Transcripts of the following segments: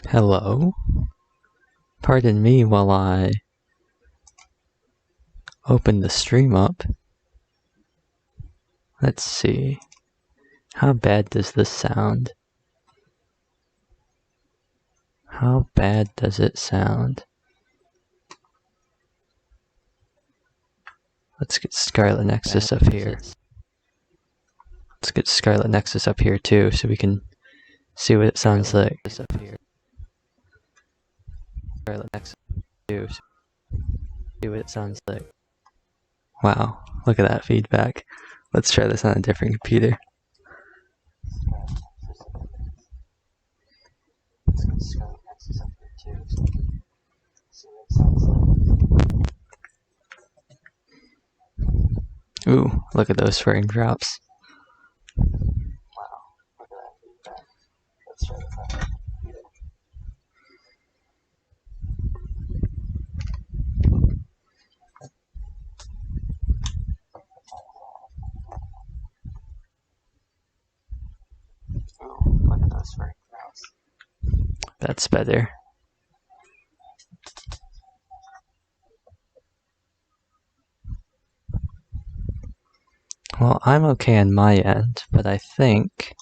Hello? Pardon me while I open the stream up. Let's see. How bad does this sound? How bad does it sound? Let's get Scarlet Nexus up here. Let's get Scarlet Nexus up here too so we can see what it sounds like. Scarlet Nexus too. See what it sounds like. Wow, look at that feedback. Let's try this on a different computer. Let's get Scarlet Nexus up here too so we can see what it sounds like. Ooh, look at those frame drops. Wow, look at that feedback. Let's try this on a different computer. Ooh, look at those frame drops. That's better. Well, I'm okay on my end, but I think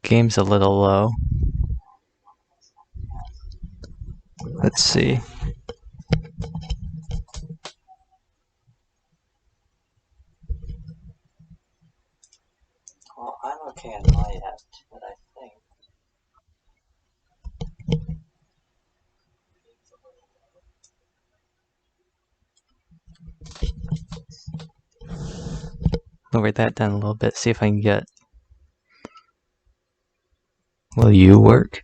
game's a little low. Let's see. Well, I'm okay on my end, but I think lower that down a little bit, see if I can get... Will you work?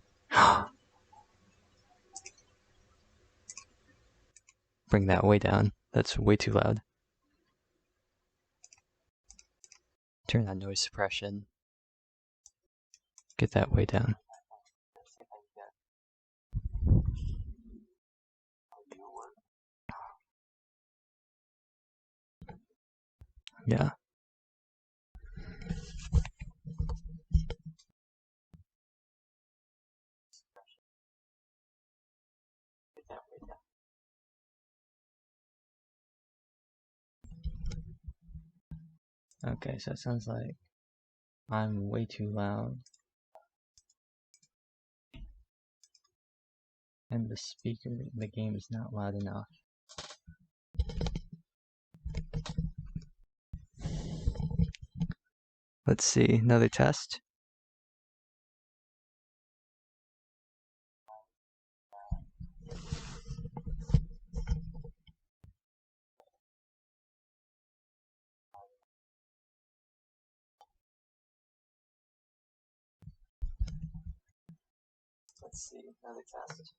Bring that way down. That's way too loud. Turn on noise suppression. Get that way down. Yeah. Okay, so it sounds like I'm way too loud. And the speaker, the game is not loud enough. Let's see, another test. Let's see, another test.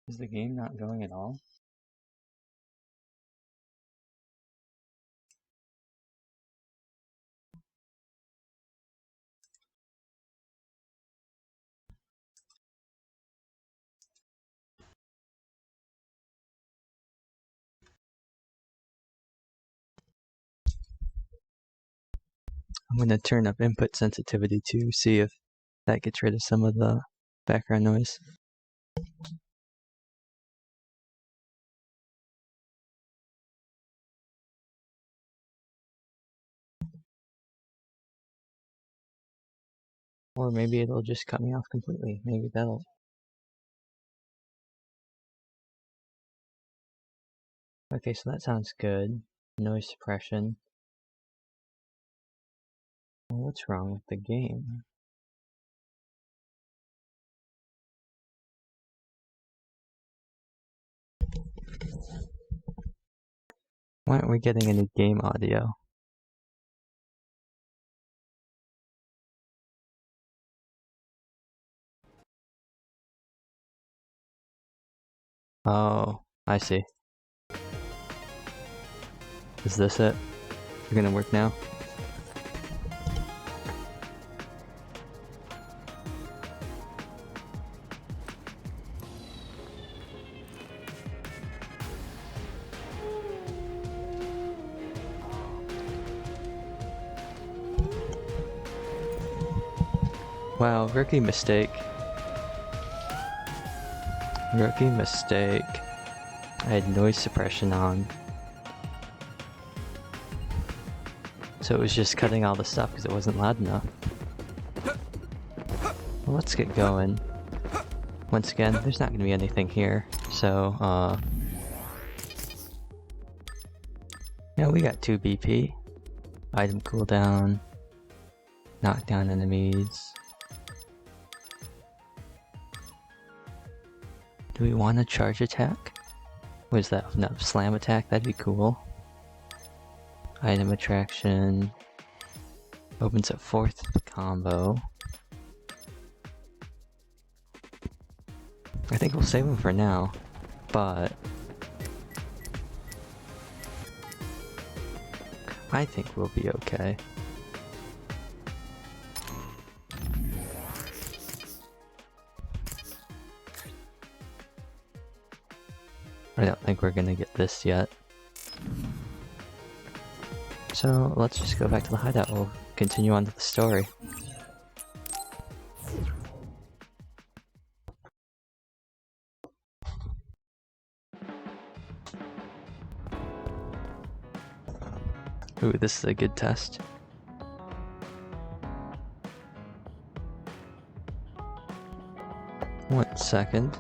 Is the game not going at all? I'm going to turn up input sensitivity to see if that gets rid of some of the background noise. Or maybe it'll just cut me off completely. Maybe that'll... Okay, so that sounds good. Noise suppression. Well, what's wrong with the game? Why aren't we getting any game audio? Oh, I see. Is this it? You're gonna work now? Wow, rookie mistake. Rookie mistake. I had noise suppression on. So it was just cutting all the stuff because it wasn't loud enough. Well, let's get going. Once again, there's not going to be anything here, so, yeah, we got 2 BP. Item cooldown. Knock down enemies. Do we want a charge attack? What is that? No, slam attack? That'd be cool. Item attraction. Opens a 4th combo. I think we'll save them for now, but I think we'll be okay. I don't think we're gonna get this yet. So let's just go back to the hideout. We'll continue on to the story. Ooh, this is a good test. One second.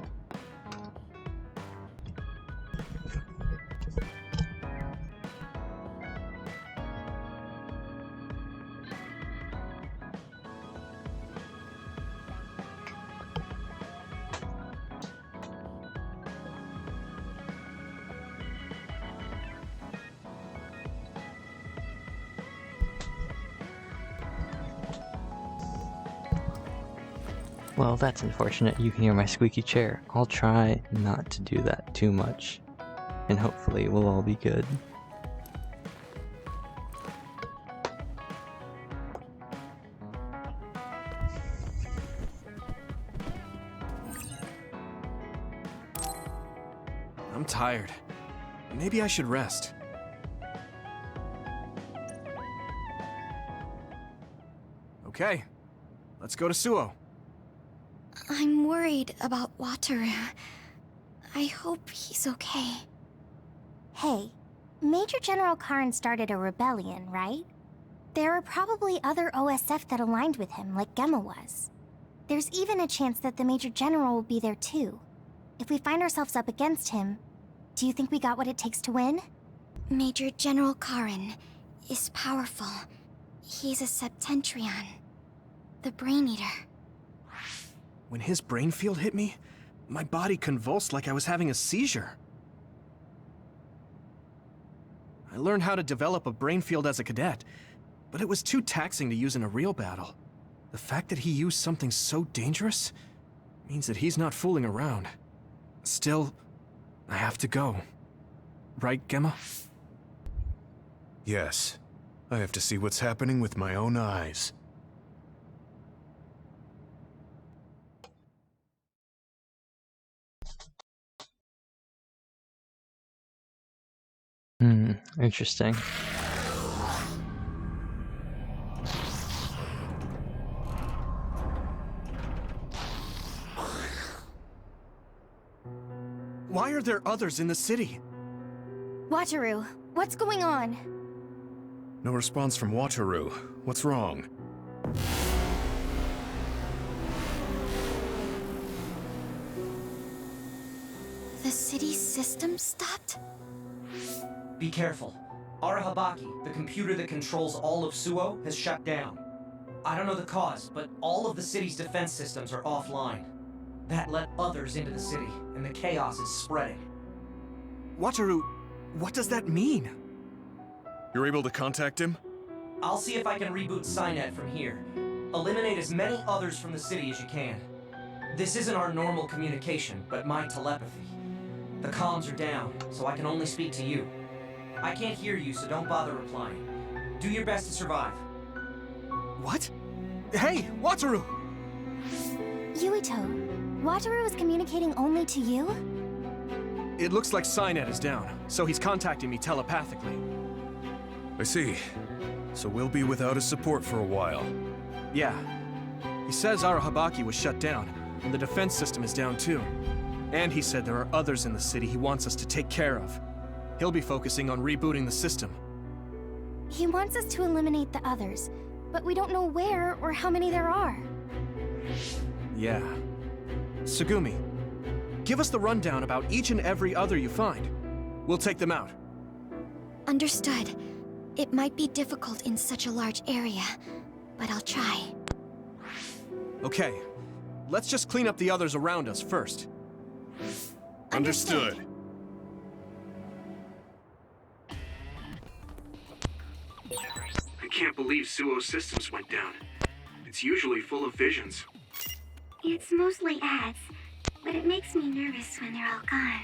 Well, that's unfortunate. You can hear my squeaky chair. I'll try not to do that too much, and hopefully we'll all be good. I'm tired. Maybe I should rest. Okay, let's go to Suo. I'm worried about Wataru. I hope he's okay. Hey, Major General Karin started a rebellion, right? There are probably other OSF that aligned with him, like Gemma was. There's even a chance that the Major General will be there too. If we find ourselves up against him, do you think we got what it takes to win? Major General Karin is powerful. He's a Septentrion, the Brain Eater. When his brain field hit me, my body convulsed like I was having a seizure. I learned how to develop a brain field as a cadet, but it was too taxing to use in a real battle. The fact that he used something so dangerous means that he's not fooling around. Still, I have to go. Right, Gemma? Yes. I have to see what's happening with my own eyes. Interesting. Why are there others in the city? Wataru, what's going on? No response from Wataru. What's wrong? The city's system stopped? Be careful. Arahabaki, the computer that controls all of Suo, has shut down. I don't know the cause, but all of the city's defense systems are offline. That let others into the city, and the chaos is spreading. Wataru, what does that mean? You're able to contact him? I'll see if I can reboot Cynet from here. Eliminate as many others from the city as you can. This isn't our normal communication, but my telepathy. The comms are down, so I can only speak to you. I can't hear you, so don't bother replying. Do your best to survive. What? Hey, Wataru! Yuito, Wataru is communicating only to you? It looks like Cynet is down, so he's contacting me telepathically. I see. So we'll be without his support for a while. Yeah. He says Arahabaki was shut down, and the defense system is down too. And he said there are others in the city he wants us to take care of. He'll be focusing on rebooting the system. He wants us to eliminate the others, but we don't know where or how many there are. Yeah. Tsugumi, give us the rundown about each and every other you find. We'll take them out. Understood. It might be difficult in such a large area, but I'll try. Okay. Let's just clean up the others around us first. Understood. I can't believe Suo's systems went down. It's usually full of visions. It's mostly ads, but it makes me nervous when they're all gone.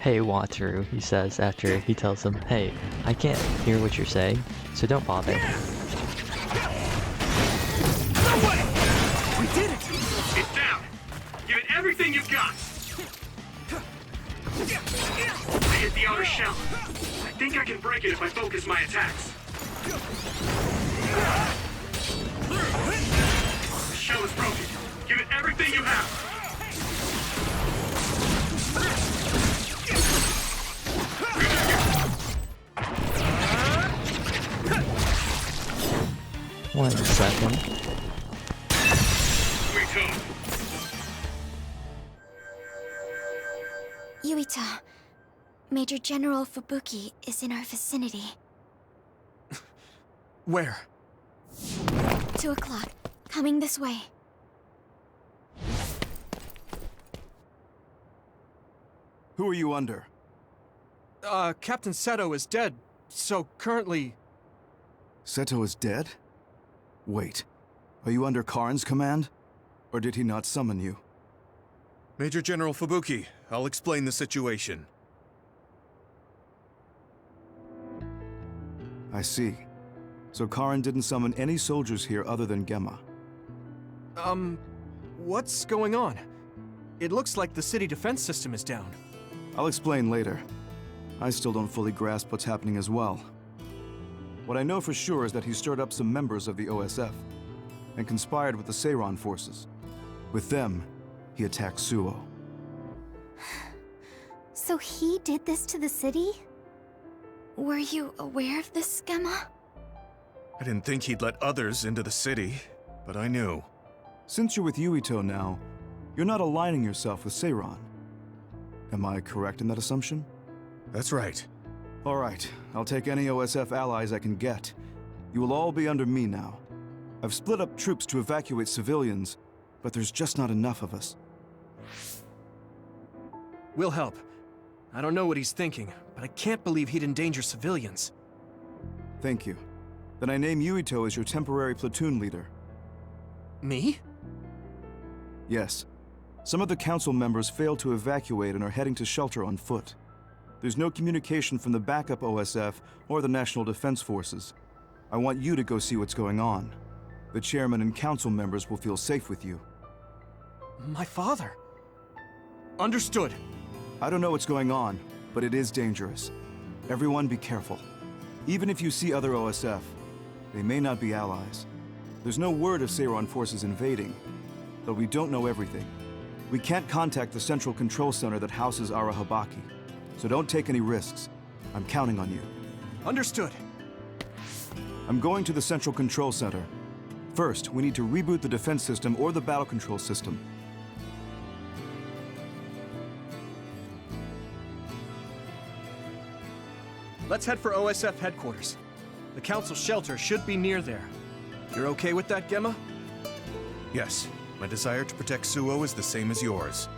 Hey, Wataru, he says after he tells him, hey, I can't hear what you're saying, so don't bother. No way! We did it! It's down! Give it everything you've got! I hit the outer shell. I think I can break it if I focus my attacks. The shell is broken. Give it everything you have. One second. Yuito, Major General Fubuki is in our vicinity. Where? 2 o'clock. Coming this way. Who are you under? Captain Seto is dead, so currently... Seto is dead? Wait, are you under Karin's command? Or did he not summon you? Major General Fubuki, I'll explain the situation. I see. So Karin didn't summon any soldiers here other than Gemma. What's going on? It looks like the city defense system is down. I'll explain later. I still don't fully grasp what's happening as well. What I know for sure is that he stirred up some members of the OSF and conspired with the Seiran forces. With them, he attacked Suo. So he did this to the city? Were you aware of this, Gemma? I didn't think he'd let others into the city, but I knew. Since you're with Yuito now, you're not aligning yourself with Seiran. Am I correct in that assumption? That's right. All right, I'll take any OSF allies I can get. You will all be under me now. I've split up troops to evacuate civilians, but there's just not enough of us. We'll help. I don't know what he's thinking, but I can't believe he'd endanger civilians. Thank you. Then I name Yuito as your temporary platoon leader. Me? Yes. Some of the council members failed to evacuate and are heading to shelter on foot. There's no communication from the backup OSF or the National Defense Forces. I want you to go see what's going on. The chairman and council members will feel safe with you. My father. Understood. I don't know what's going on, but it is dangerous. Everyone be careful. Even if you see other OSF, they may not be allies. There's no word of Seiran forces invading, but we don't know everything. We can't contact the Central Control Center that houses Arahabaki, so don't take any risks. I'm counting on you. Understood. I'm going to the Central Control Center. First, we need to reboot the defense system or the battle control system. Let's head for OSF headquarters. The council shelter should be near there. You're okay with that, Gemma? Yes, my desire to protect Suo is the same as yours.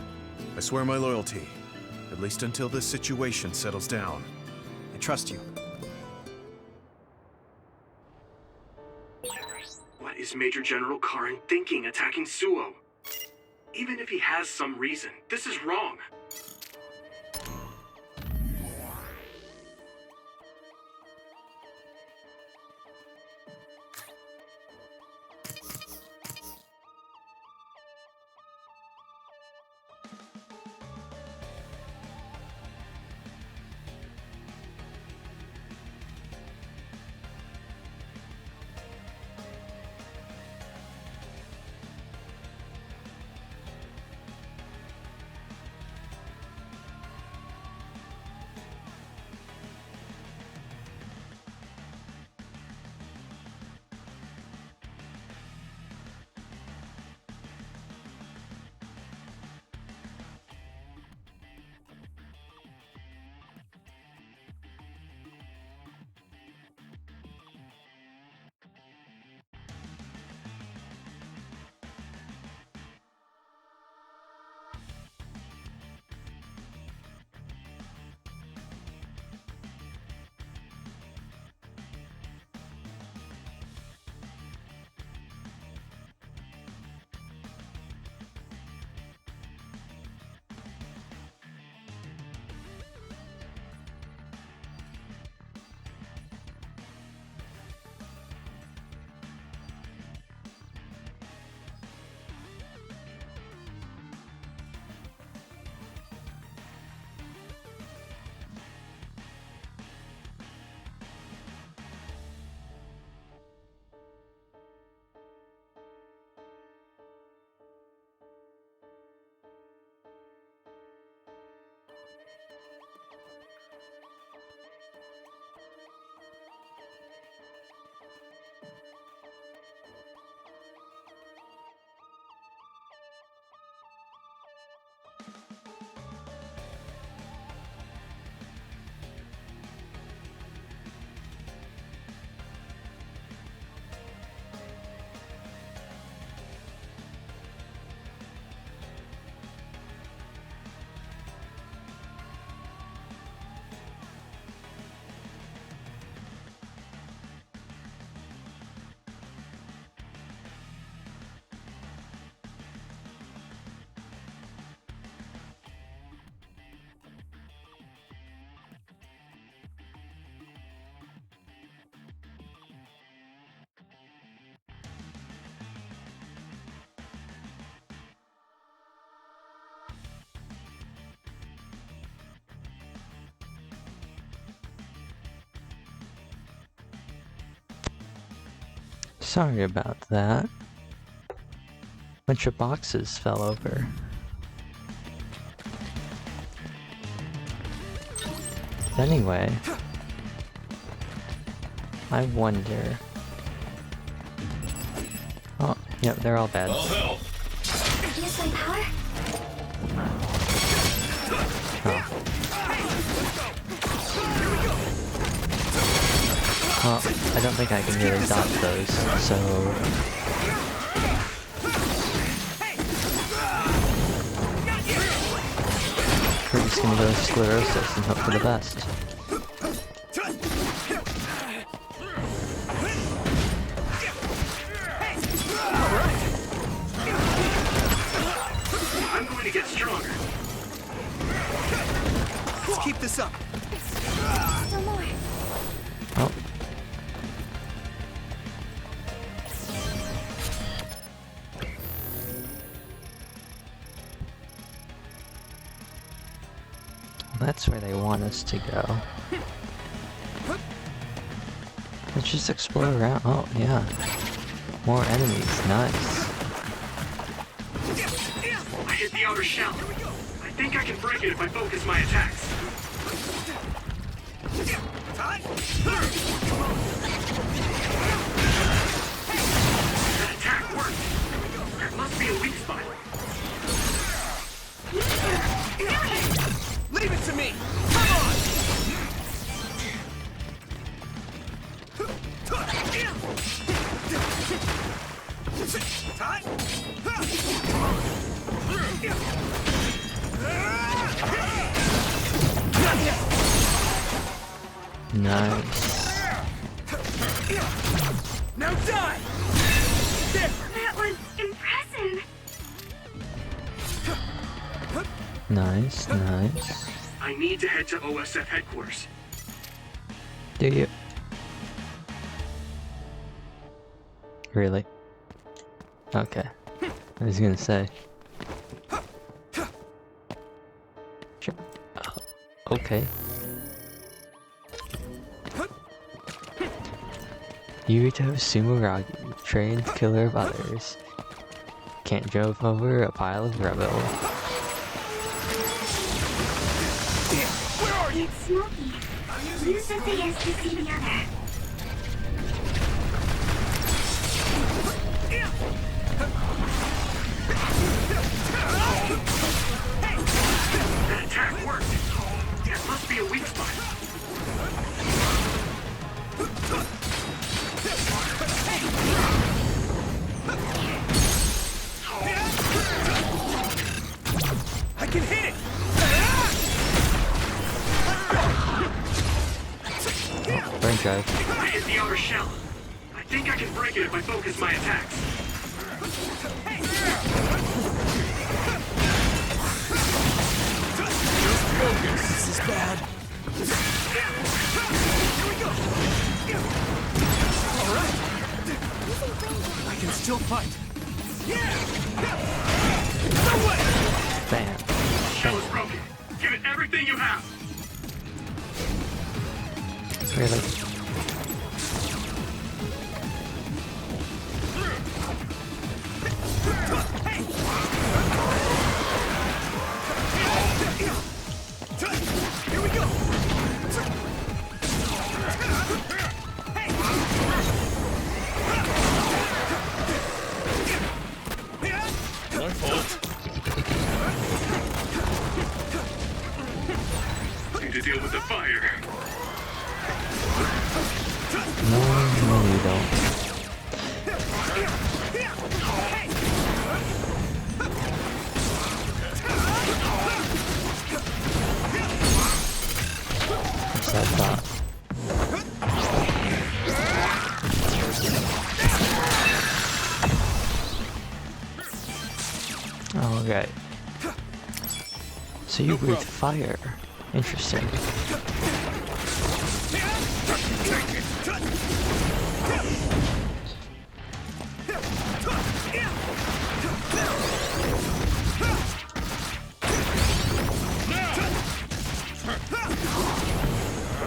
I swear my loyalty, at least until this situation settles down. I trust you. What is Major General Karin thinking attacking Suo? Even if he has some reason, this is wrong. Sorry about that. Bunch of boxes fell over. Anyway, I wonder. Oh, yep, they're all bad. Use my power? Oh. Well, I don't think I can really dodge those, so... we're just gonna go sclerosis and hope for the best. I'm going to get stronger. Let's keep this up. Still more. Oh. That's where they want us to go. Let's just explore around. Oh, yeah. More enemies. Nice. I hit the outer shell. I think I can break it if I focus my attacks. That attack worked. There must be a weak spot. Leave it to me! Come on! Nice. Now die! That was impressive. Nice, nice. I need to head to OSF headquarters. Do you? Really? Okay. I was gonna say. Sure. Okay. Yuto Sumuragi, trained killer of others. Can't jump over a pile of rubble. It's Smokey. Use the figures to see the other. That attack worked. There must be a weak spot. I can hit it! Burn drive. I hit the outer shell. I think I can break it if I focus my attacks. This is bad. Here we go! Alright! I can still fight. No way! Bam. Shell is broken. Give it everything you have. Really? Here we go! Need to deal with the fire. No, you don't. What's that thought? Oh, okay. So you breathe fire. Interesting.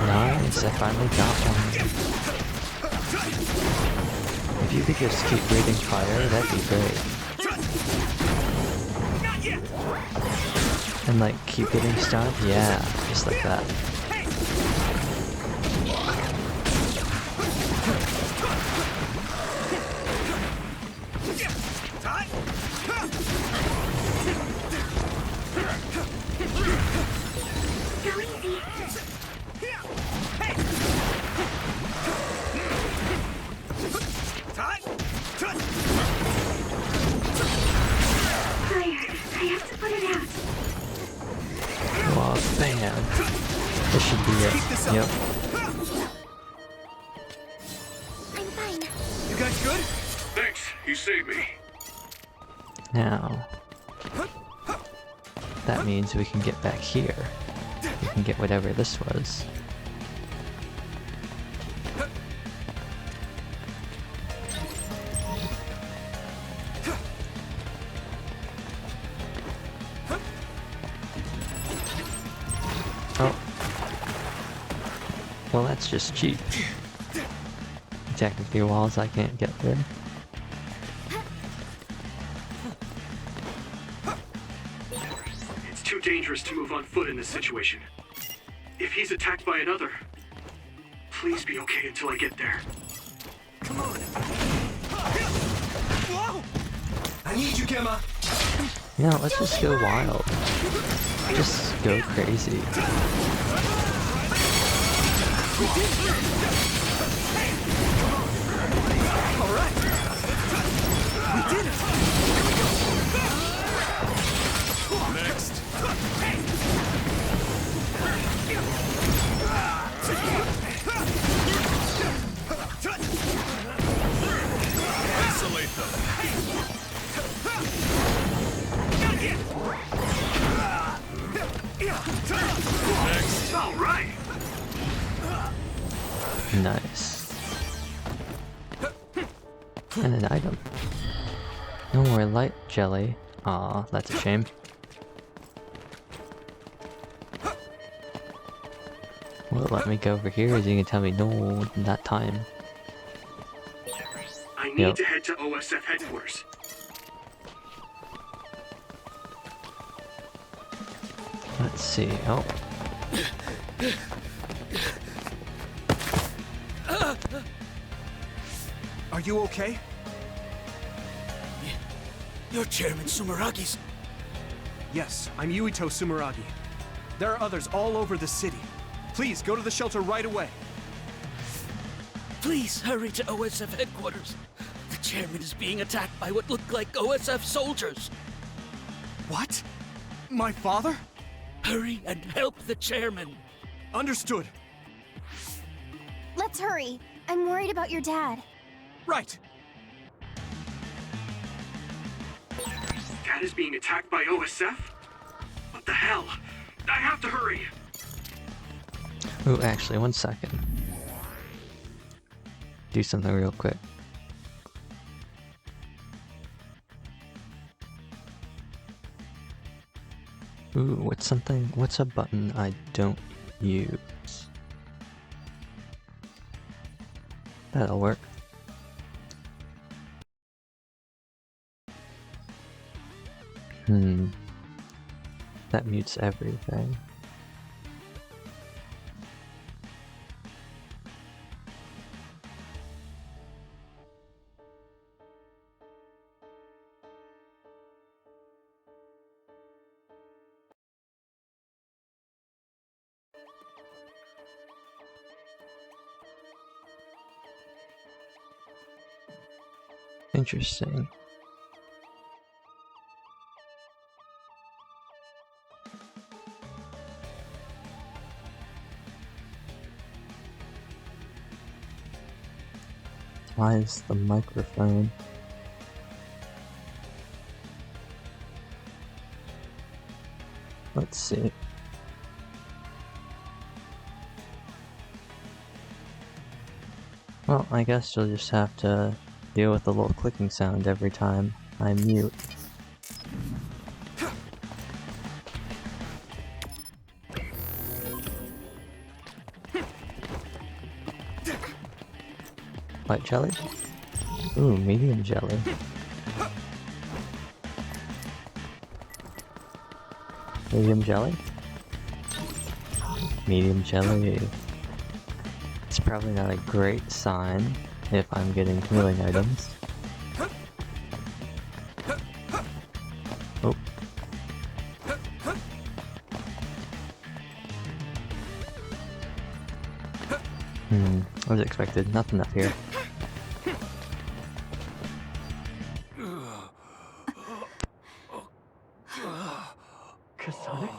Nice, I finally got one. If If you could just keep breathing fire, that'd be great. And like, keep getting stunned? Yeah, just like that. Oh, bam. This should be it. Yep. I'm fine. You guys good? Thanks, you saved me. Now, that means we can get back here. We can get whatever this was. Oh. Well, that's just cheap. Technically walls I can't get there. It's too dangerous to move on foot in this situation. If he's attacked by another, please be okay until I get there. Come on. Whoa! I need you, Gemma. You know, let's just go wild. Just go crazy. All right. We did it. Next. Isolate them. Next. All right. Nice. And an item. No more light jelly. Aw, that's a shame. Will it let me go over here? Is he gonna tell me no, not time? I need Yep. to head to OSF headquarters. Let's see. Oh. Are you okay? You're Chairman Sumeragi's. Yes, I'm Yuito Sumeragi. There are others all over the city. Please, go to the shelter right away. Please hurry to OSF headquarters. The chairman is being attacked by what look like OSF soldiers. What? My father? Hurry and help the chairman. Understood. Let's hurry. I'm worried about your dad. Right. Dad is being attacked by OSF? What the hell? I have to hurry. Ooh, actually, 1 second. Do something real quick. Ooh, what's a button I don't use? That'll work. That mutes everything. Interesting. Why is the microphone? Let's see. Well, I guess you'll just have to deal with the little clicking sound every time I mute. White jelly? Ooh, medium jelly. Medium jelly? Medium jelly. It's probably not a great sign if I'm getting healing items. Oh. As expected, nothing up here. Kasane?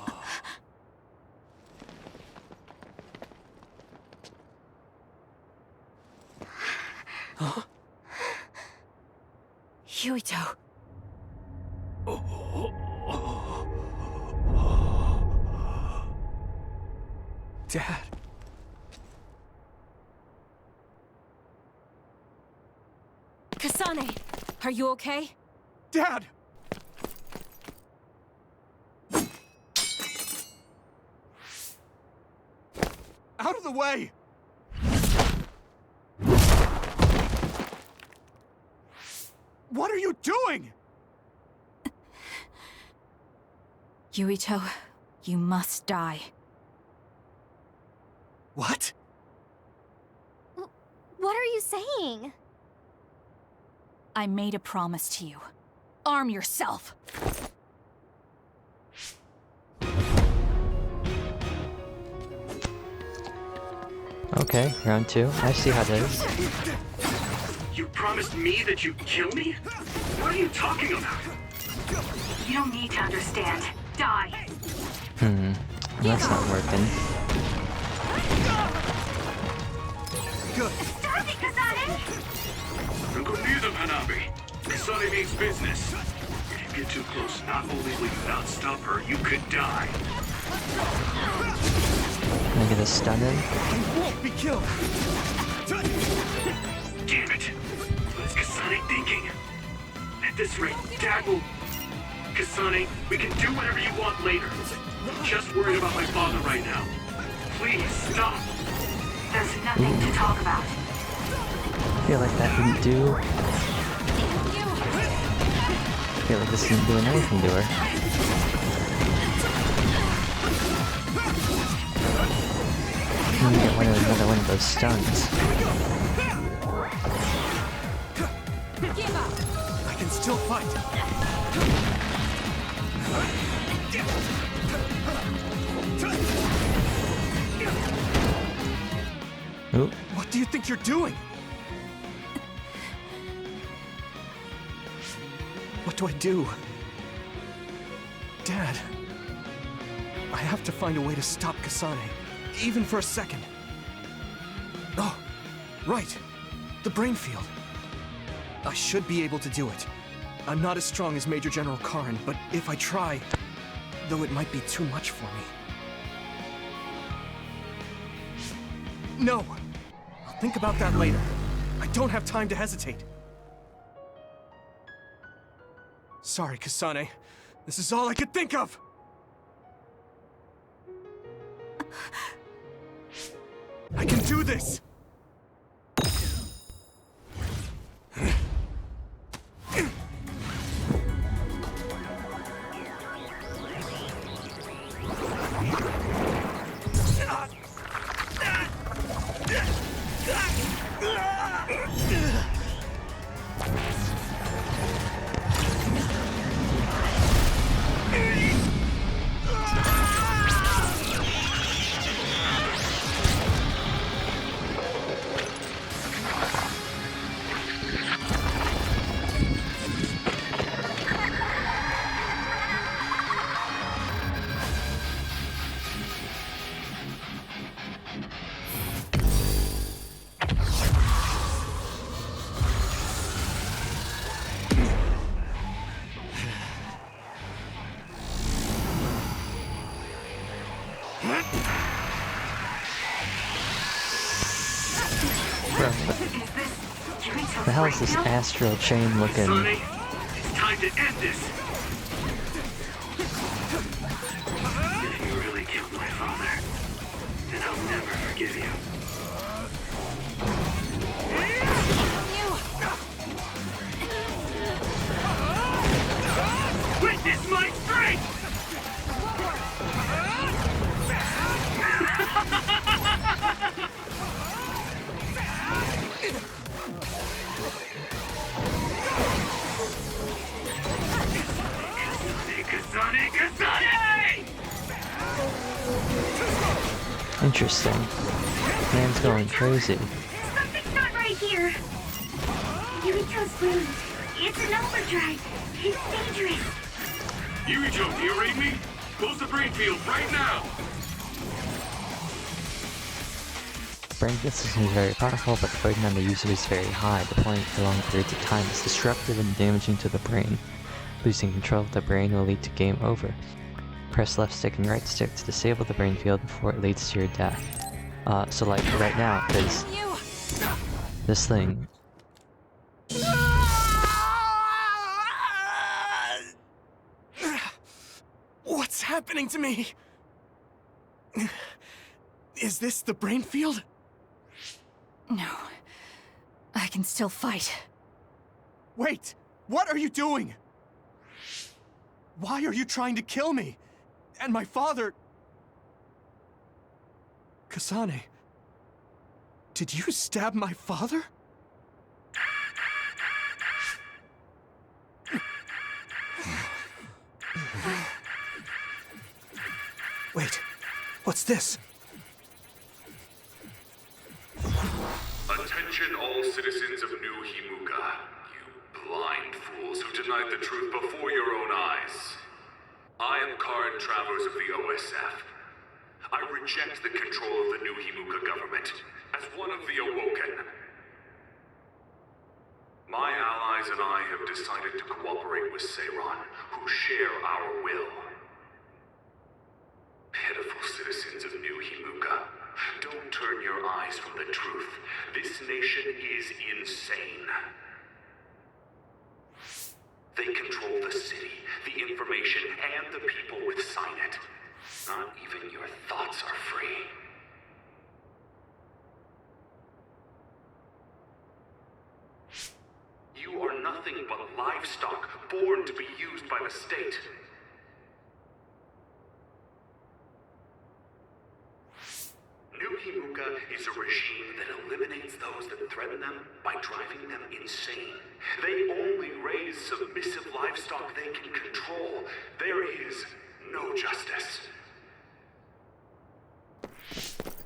Huh? Yuito. Dad. Kasane, are you okay? Dad! Out of the way! What are you doing? Yuito, you must die. What? What are you saying? I made a promise to you. Arm yourself! Okay, round 2. I see how it is. You promised me that you'd kill me? What are you talking about? You don't need to understand. Die. That's not working. Good. Stop it, Kasane! Don't go near them, Hanabi. Kasane means business. If you get too close, not only will you not stop her, you could die. Can I get a stun in? You won't be killed! Damn it. What is Kasane thinking? At this rate, Dad will... Kasane, we can do whatever you want later. I'm just worried about my father right now. Please, stop. There's nothing to talk about. I feel like that didn't do... I feel like this isn't doing anything to her. I'm gonna get another one of those stuns. I can still fight. Ooh. What do you think you're doing? What do I do? Dad, I have to find a way to stop Kasane, even for a second. Oh, right. The brain field. I should be able to do it. I'm not as strong as Major General Karin, but if I try, though it might be too much for me. No! I'll think about that later. I don't have time to hesitate. Sorry, Kasane. This is all I could think of! I can do this! The hell is this astral chain looking? Sonny, it's time to end this. If you really killed my father, then I'll never forgive you. Interesting. Man's going crazy. Something's not right here. Yuito's wound. It's an overdrive. It's dangerous. Yuito, do you read me? Close the brain field right now! Brain field system is very powerful, but the burden on the user is very high. Deploying it for long periods of time is destructive and damaging to the brain. Losing control of the brain will lead to game over. Press left stick and right stick to disable the brain field before it leads to your death. So like right now, because this thing. What's happening to me? Is this the brain field? No. I can still fight. Wait! What are you doing? Why are you trying to kill me? And my father? Kasane, did you stab my father? Wait, what's this? Attention all citizens of New Himuka, you blind fools who denied the truth before your own eyes. I am Karin Travers of the OSF. I reject the control of the New Himuka government as one of the Awoken. My allies and I have decided to cooperate with Seiron, who share our will. Pitiful citizens of New Himuka, don't turn your eyes from the truth. This nation is insane. They control the city, the information, and the people with Signet. Not even your thoughts are free. You are nothing but livestock, born to be used by the state. New Himuka is a regime that eliminates those that threaten them by driving them insane. They only raise submissive livestock they can control. There is no justice.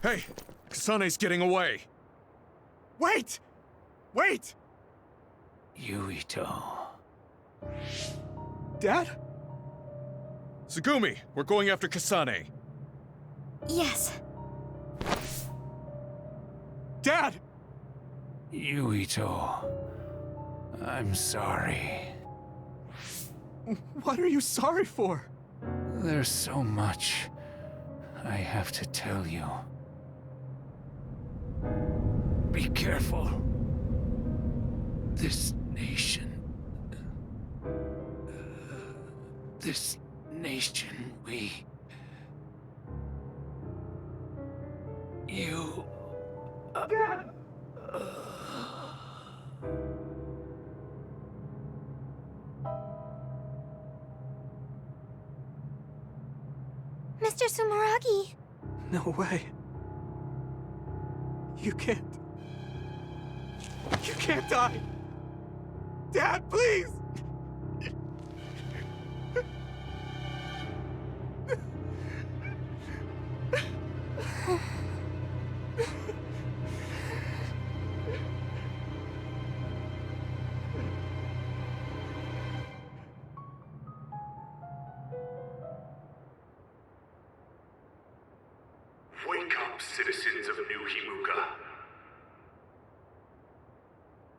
Hey! Kasane's getting away! Wait! Wait! Yuito. Dad? Tsugumi, we're going after Kasane. Yes. Dad! Yuito. I'm sorry. What are you sorry for? There's so much I have to tell you. Be careful. This nation, you... Dad! Mr. Sumeragi! No way. You can't die! Dad, please! Wake up, citizens of New Himuka.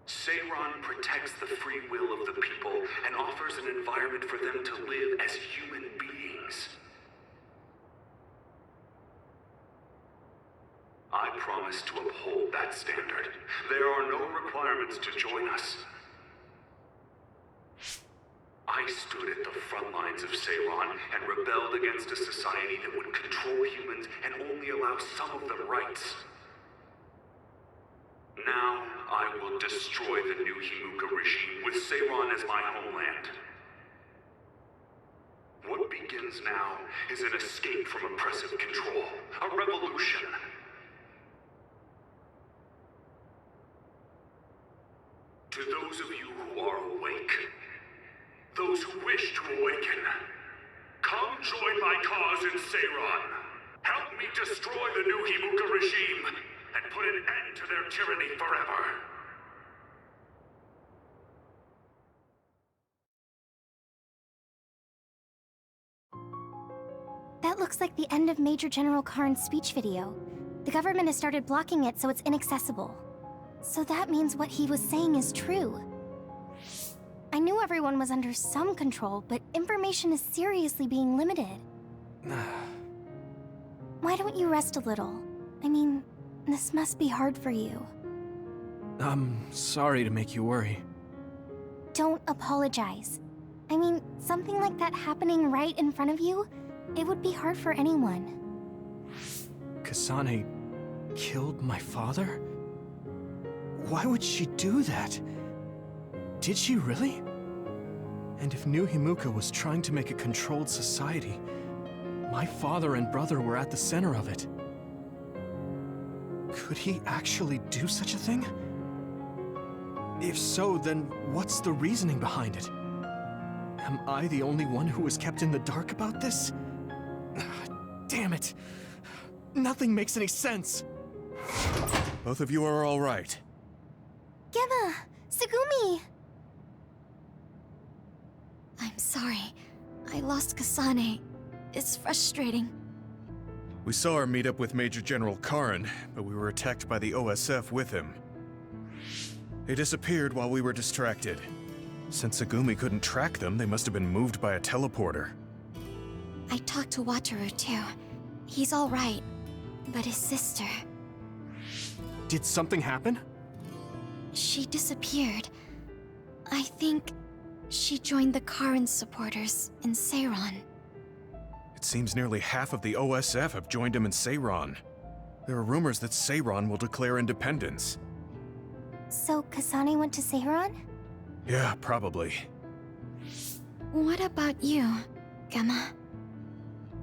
Seiron protects the free will of the people and offers an environment for them to live as human beings. I promise to uphold that standard. There are no requirements to join us. I stood at the front lines of Seiron and rebelled against a society that would control humans and only allow some of them rights. Now, I will destroy the New Himuka regime with Seiron as my homeland. What begins now is an escape from oppressive control, a revolution. To those of you who are awake, those who wish to awaken, come join my cause in Seiron. Help we destroy the new Himuka regime and put an end to their tyranny forever. That looks like the end of Major General Karn's speech video. The government has started blocking it so it's inaccessible. So that means what he was saying is true. I knew everyone was under some control, but information is seriously being limited. Why don't you rest a little? I mean, this must be hard for you. I'm sorry to make you worry. Don't apologize. I mean, something like that happening right in front of you, it would be hard for anyone. Kasane killed my father? Why would she do that? Did she really? And if New Himuka was trying to make a controlled society, my father and brother were at the center of it. Could he actually do such a thing? If so, then what's the reasoning behind it? Am I the only one who was kept in the dark about this? Damn it! Nothing makes any sense! Both of you are all right. Gemma! Tsugumi! I'm sorry. I lost Kasane. It's frustrating. We saw our meetup with Major General Karn, but we were attacked by the OSF with him. They disappeared while we were distracted. Since Tsugumi couldn't track them, they must have been moved by a teleporter. I talked to Wataru too. He's all right. But his sister... Did something happen? She disappeared. I think she joined the Karin supporters in Seiron. It seems nearly half of the OSF have joined him in Seiron. There are rumors that Seiron will declare independence. So Kasane went to Seiron? Yeah, probably. What about you, Gemma?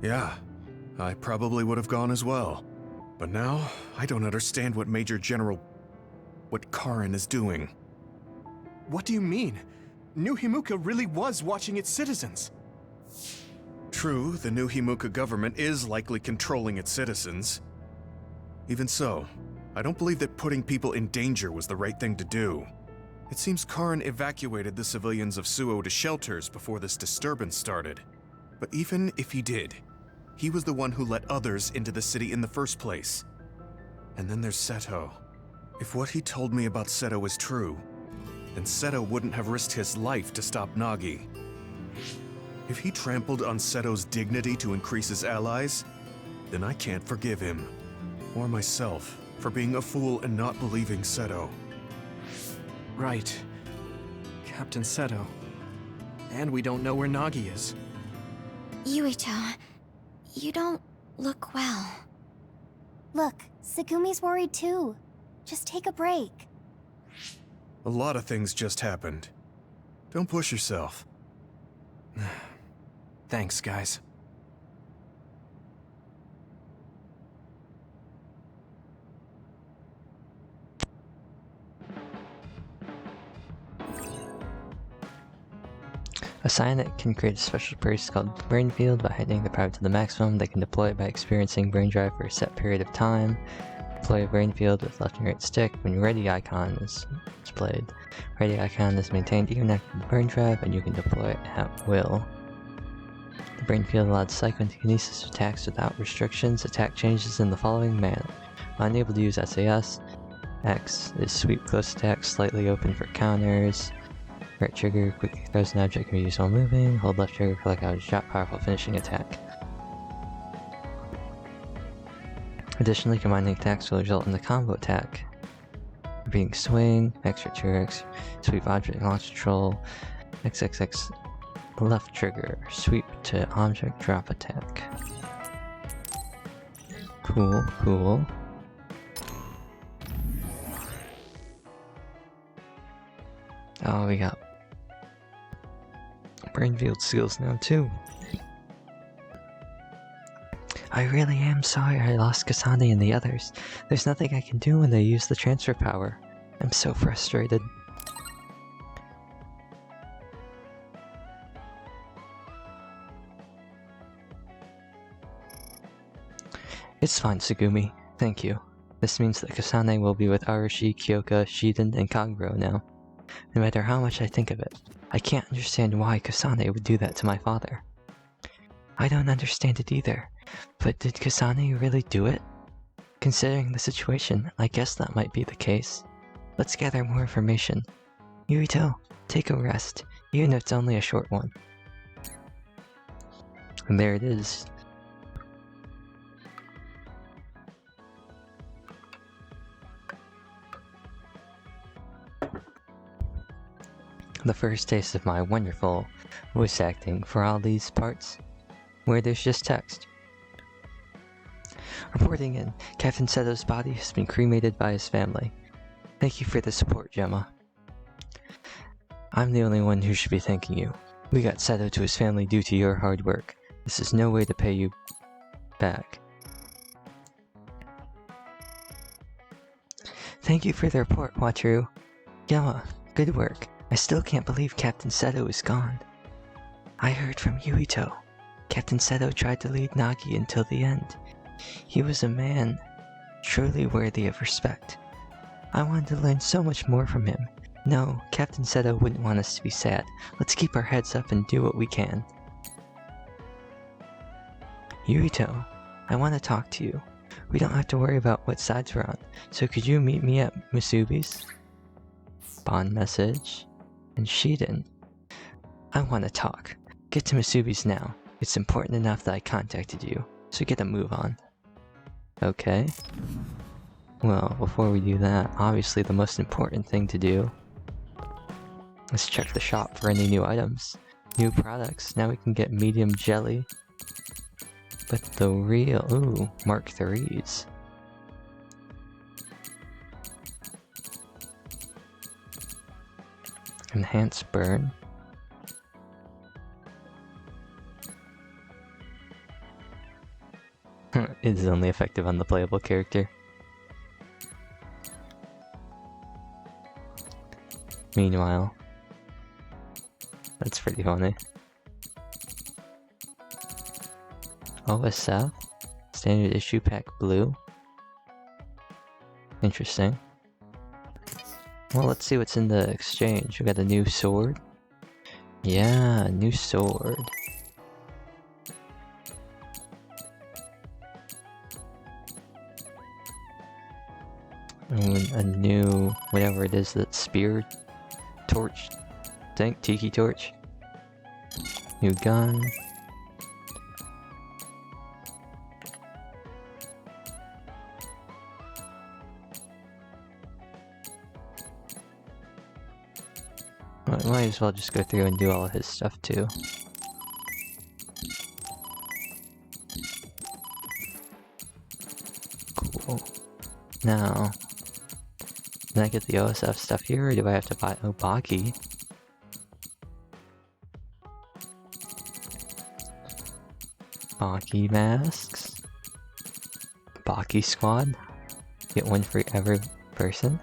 Yeah, I probably would have gone as well. But now, I don't understand what what Karin is doing. What do you mean? New Himuka really was watching its citizens. True, the new Himuka government is likely controlling its citizens. Even so, I don't believe that putting people in danger was the right thing to do. It seems Karin evacuated the civilians of Suo to shelters before this disturbance started. But even if he did, he was the one who let others into the city in the first place. And then there's Seto. If what he told me about Seto is true, then Seto wouldn't have risked his life to stop Nagi. If he trampled on Seto's dignity to increase his allies, then I can't forgive him, or myself, for being a fool and not believing Seto. Right. Captain Seto. And we don't know where Nagi is. Yuito, you don't look well. Look, Tsugumi's worried too. Just take a break. A lot of things just happened. Don't push yourself. Thanks, guys. A Cyanide can create a special burst called Brain Field. By heightening the power to the maximum, they can deploy it by experiencing Brain Drive for a set period of time. Deploy a Brain Field with left and right stick when Ready icon is displayed. Ready icon is maintained even after the Brain Drive, and you can deploy it at will. The Brain Field allows psychokinesis attacks without restrictions. Attack changes in the following manner. Unable to use SAS. X is sweep close attack, slightly open for counters. Right trigger quickly throws an object can be used while moving. Hold left trigger for like a drop powerful finishing attack. Additionally, combining attacks will result in the combo attack. Being swing, extra trigger, sweep object launch control, XXX left trigger, sweep to object drop attack. Cool, cool. Oh, we got Brain Field skills now too. I really am sorry I lost Kasane and the others. There's nothing I can do when they use the transfer power. I'm so frustrated. It's fine, Tsugumi. Thank you. This means that Kasane will be with Arashi, Kyoka, Shiden, and Kagero now. No matter how much I think of it, I can't understand why Kasane would do that to my father. I don't understand it either, but did Kasane really do it? Considering the situation, I guess that might be the case. Let's gather more information. Yurito, take a rest, even if it's only a short one. And there it is. The first taste of my wonderful voice acting for all these parts, where there's just text. Reporting in, Captain Seto's body has been cremated by his family. Thank you for the support, Gemma. I'm the only one who should be thanking you. We got Seto to his family due to your hard work. This is no way to pay you back. Thank you for the report, Wataru. Gemma, good work. I still can't believe Captain Seto is gone. I heard from Yuito. Captain Seto tried to lead Nagi until the end. He was a man truly worthy of respect. I wanted to learn so much more from him. No, Captain Seto wouldn't want us to be sad. Let's keep our heads up and do what we can. Yuito, I want to talk to you. We don't have to worry about what sides we're on, so could you meet me at Musubi's? Bond message. And Shiden. I want to talk. Get to Musubi's now. It's important enough that I contacted you, so get a move on. Okay. Well, before we do that, obviously the most important thing to do. Let's check the shop for any new items. New products. Now we can get medium jelly. But the real... Ooh, Mark III's. Enhance burn. It is only effective on the playable character. Meanwhile, that's pretty funny. OSF? Standard issue pack blue. Interesting. Well, let's see what's in the exchange. We got a new sword. Yeah, a new sword. And a new, whatever it is, that spear torch thing, tiki torch. New gun. Might as well just go through and do all of his stuff too. Cool. Now, can I get the OSF stuff here, or do I have to buy Obaki? Baki masks. Baki squad. Get one for every person.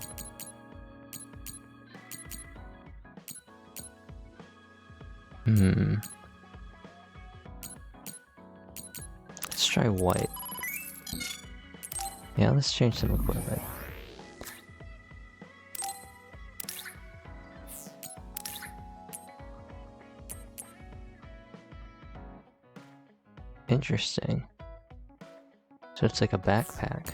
Let's try white. Yeah, let's change some equipment. Interesting. So it's like a backpack.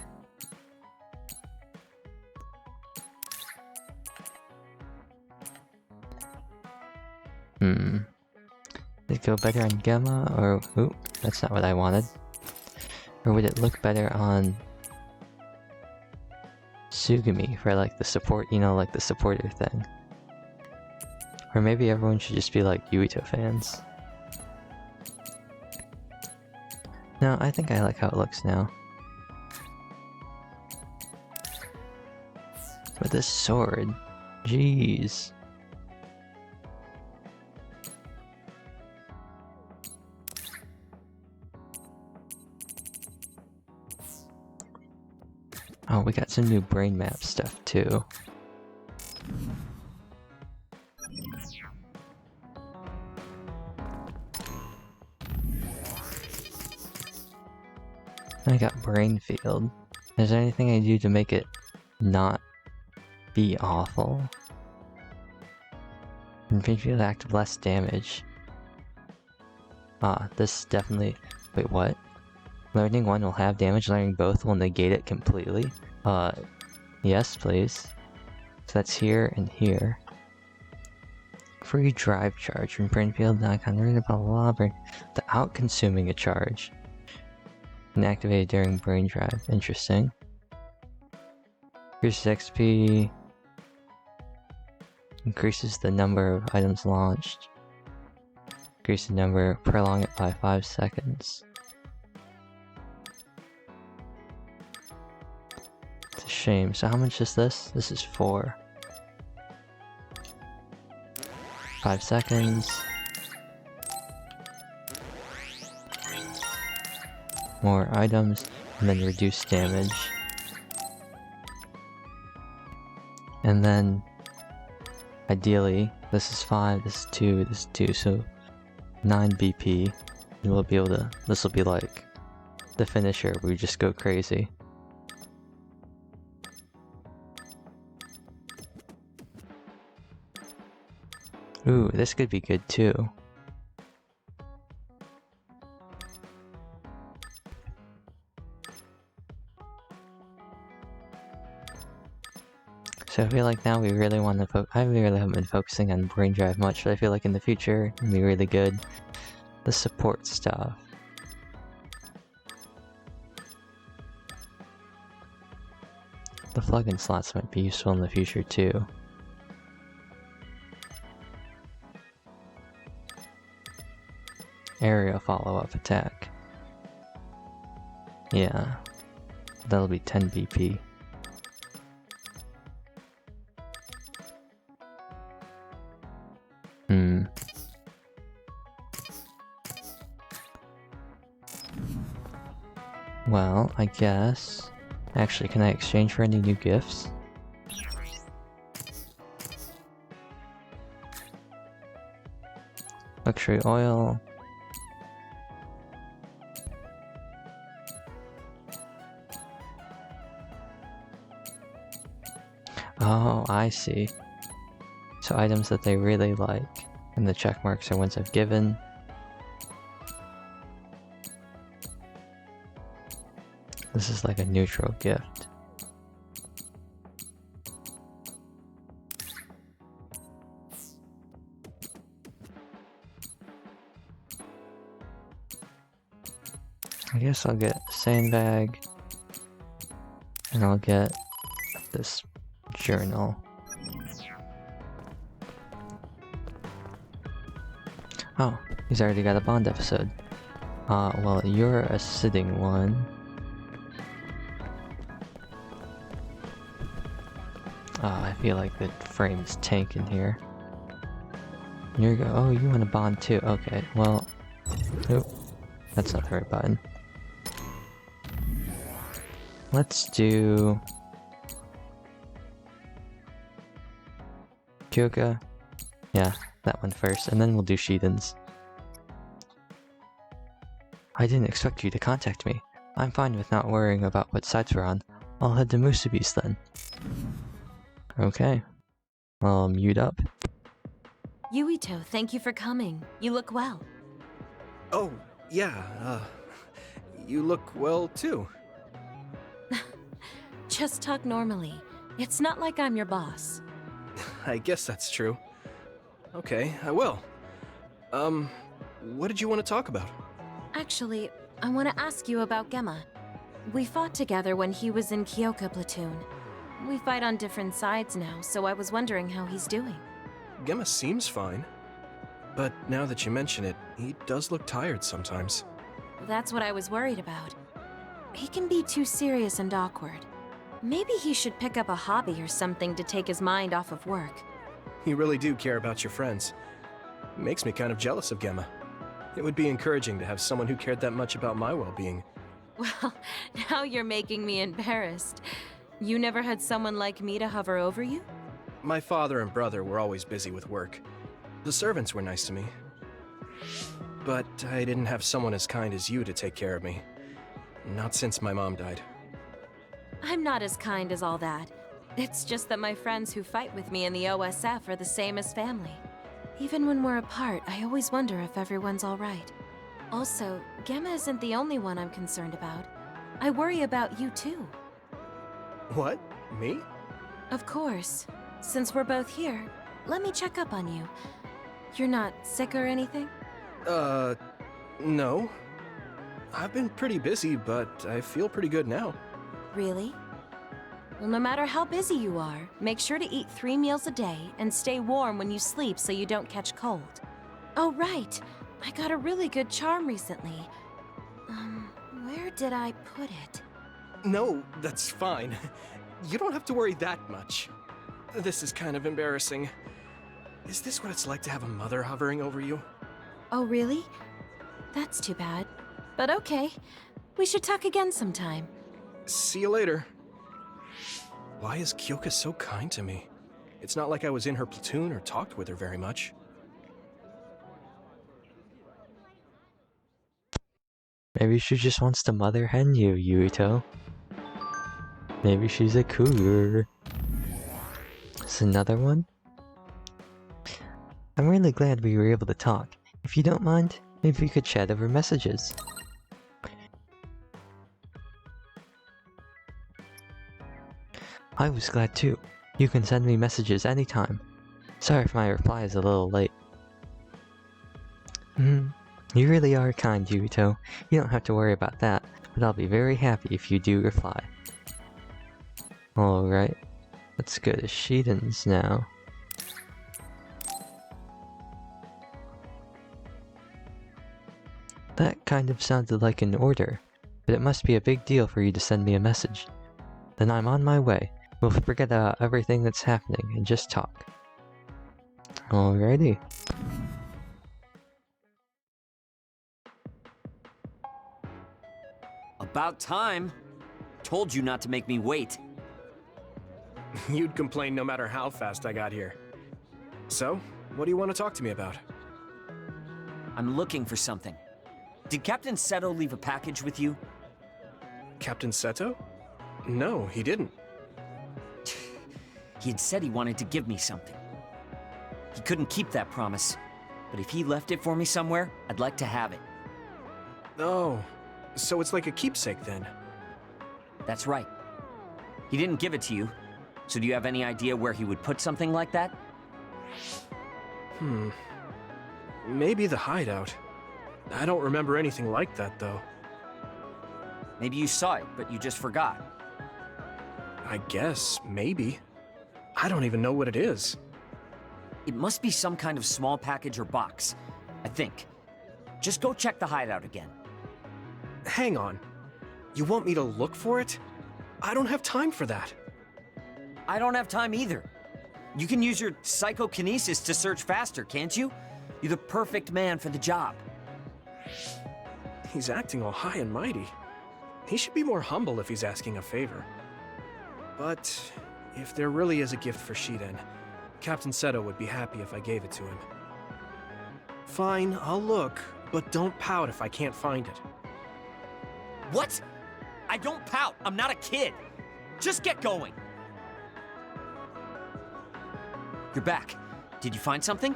Did it go better on Gemma, or... Ooh, that's not what I wanted. Or would it look better on... Tsugumi for like the support, you know, like the supporter thing. Or maybe everyone should just be like Yuito fans. No, I think I like how it looks now. But this sword, jeez. Oh, we got some new brain map stuff too. I got brain field. Is there anything I do to make it not be awful? And brain field act less damage. This definitely... Wait, what? Learning one will have damage, learning both will negate it completely? Yes, please. So that's here and here. Free drive charge from brain field, not converted, blah blah blah. Without consuming a charge. And activated during brain drive. Interesting. Increases XP. Increases the number of items launched. Increase the number, prolong it by 5 seconds. It's a shame. So how much is this? This is 4. 5 seconds. More items, and then reduce damage. And then, ideally, this is 5, this is 2, this is 2, so 9 BP. And we'll be able to, this will be like the finisher, we just go crazy. Ooh, this could be good too. So I feel like now we really want to I really haven't been focusing on brain drive much, but I feel like in the future it'll be really good. The support stuff. The plug-in slots might be useful in the future too. Area follow-up attack. Yeah. That'll be 10 BP. Well, I guess... Actually, can I exchange for any new gifts? Luxury oil... Oh, I see. So items that they really like, and the check marks are ones I've given. This is like a neutral gift. I guess I'll get sandbag, and I'll get this journal. Oh, he's already got a Bond episode. Well, you're a sitting one. I feel like the frame's tanking here. Here you go. Oh, you want a Bond too. Okay, well... Nope. That's not the right button. Let's do... Kyoka. Yeah, that one first, and then we'll do Shiden's. I didn't expect you to contact me. I'm fine with not worrying about what sides we're on. I'll head to Musubi's then. Okay. I'll mute up. Yuito, thank you for coming. You look well. Oh, yeah, you look well too. Just talk normally. It's not like I'm your boss. I guess that's true. Okay, I will. What did you want to talk about? Actually, I want to ask you about Gemma. We fought together when he was in Kyoka Platoon. We fight on different sides now, so I was wondering how he's doing. Gemma seems fine. But now that you mention it, he does look tired sometimes. That's what I was worried about. He can be too serious and awkward. Maybe he should pick up a hobby or something to take his mind off of work. You really do care about your friends. Makes me kind of jealous of Gemma. It would be encouraging to have someone who cared that much about my well-being. Well, now you're making me embarrassed. You never had someone like me to hover over you? My father and brother were always busy with work. The servants were nice to me. But I didn't have someone as kind as you to take care of me. Not since my mom died. I'm not as kind as all that. It's just that my friends who fight with me in the OSF are the same as family. Even when we're apart, I always wonder if everyone's alright. Also, Gemma isn't the only one I'm concerned about. I worry about you too. What? Me? Of course. Since we're both here, let me check up on you. You're not sick or anything? No. I've been pretty busy, but I feel pretty good now. Really? Well, no matter how busy you are, make sure to eat 3 meals a day and stay warm when you sleep so you don't catch cold. Oh, right. I got a really good charm recently. Where did I put it? No, that's fine. You don't have to worry that much. This is kind of embarrassing. Is this what it's like to have a mother hovering over you? Oh, really? That's too bad. But okay. We should talk again sometime. See you later. Why is Kyoka so kind to me? It's not like I was in her platoon or talked with her very much. Maybe she just wants to mother hen you, Yuito. Maybe she's a cougar. Is another one? I'm really glad we were able to talk. If you don't mind, maybe we could chat over messages. I was glad too. You can send me messages anytime. Sorry if my reply is a little late. You really are kind, Yuito. You don't have to worry about that, but I'll be very happy if you do reply. Alright, let's go to Shiden's now. That kind of sounded like an order, but it must be a big deal for you to send me a message. Then I'm on my way. We'll forget about everything that's happening and just talk. Alrighty. About time. Told you not to make me wait. You'd complain no matter how fast I got here. So, what do you want to talk to me about? I'm looking for something. Did Captain Seto leave a package with you? Captain Seto? No, he didn't. He had said he wanted to give me something. He couldn't keep that promise, but if he left it for me somewhere, I'd like to have it. Oh, so it's like a keepsake then? That's right. He didn't give it to you, so do you have any idea where he would put something like that? Maybe the hideout. I don't remember anything like that, though. Maybe you saw it, but you just forgot. I guess, maybe. I don't even know what it is. It must be some kind of small package or box, I think. Just go check the hideout again. Hang on. You want me to look for it? I don't have time for that. I don't have time either. You can use your psychokinesis to search faster, can't you? You're the perfect man for the job. He's acting all high and mighty. He should be more humble if he's asking a favor. But if there really is a gift for Shiden, Captain Seto would be happy if I gave it to him. Fine, I'll look, but don't pout if I can't find it. What? I don't pout. I'm not a kid. Just get going. You're back. Did you find something?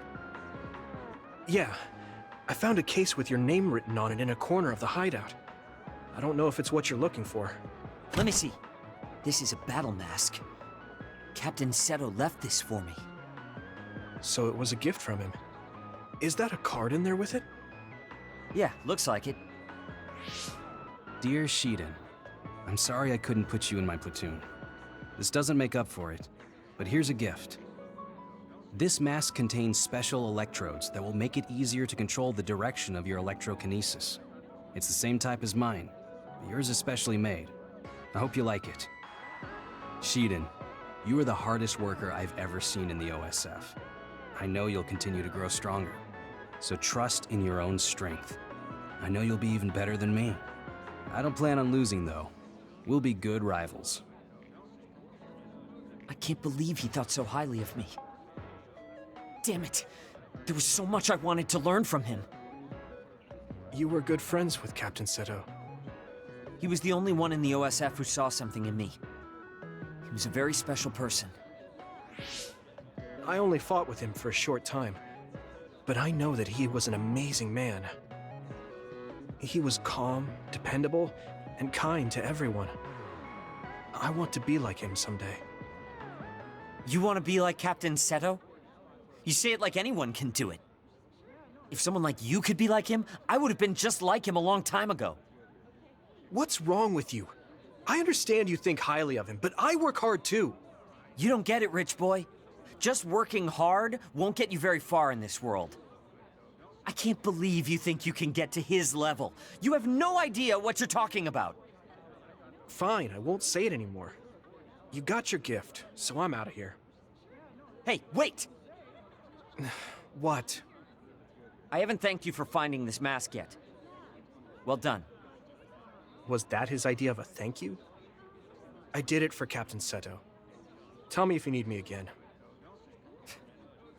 Yeah. I found a case with your name written on it in a corner of the hideout. I don't know if it's what you're looking for. Let me see. This is a battle mask. Captain Seto left this for me. So it was a gift from him. Is that a card in there with it? Yeah, looks like it. Dear Shiden, I'm sorry I couldn't put you in my platoon. This doesn't make up for it, but here's a gift. This mask contains special electrodes that will make it easier to control the direction of your electrokinesis. It's the same type as mine, but yours is specially made. I hope you like it. Shiden, you are the hardest worker I've ever seen in the OSF. I know you'll continue to grow stronger, so trust in your own strength. I know you'll be even better than me. I don't plan on losing, though. We'll be good rivals. I can't believe he thought so highly of me. Damn it! There was so much I wanted to learn from him. You were good friends with Captain Seto. He was the only one in the OSF who saw something in me. He was a very special person. I only fought with him for a short time, but I know that he was an amazing man. He was calm, dependable, and kind to everyone. I want to be like him someday. You want to be like Captain Seto? You say it like anyone can do it. If someone like you could be like him, I would have been just like him a long time ago. What's wrong with you? I understand you think highly of him, but I work hard too. You don't get it, rich boy. Just working hard won't get you very far in this world. I can't believe you think you can get to his level. You have no idea what you're talking about. Fine, I won't say it anymore. You got your gift, so I'm out of here. Hey, wait! What? I haven't thanked you for finding this mask yet. Well done. Was that his idea of a thank you? I did it for Captain Seto. Tell me if you need me again.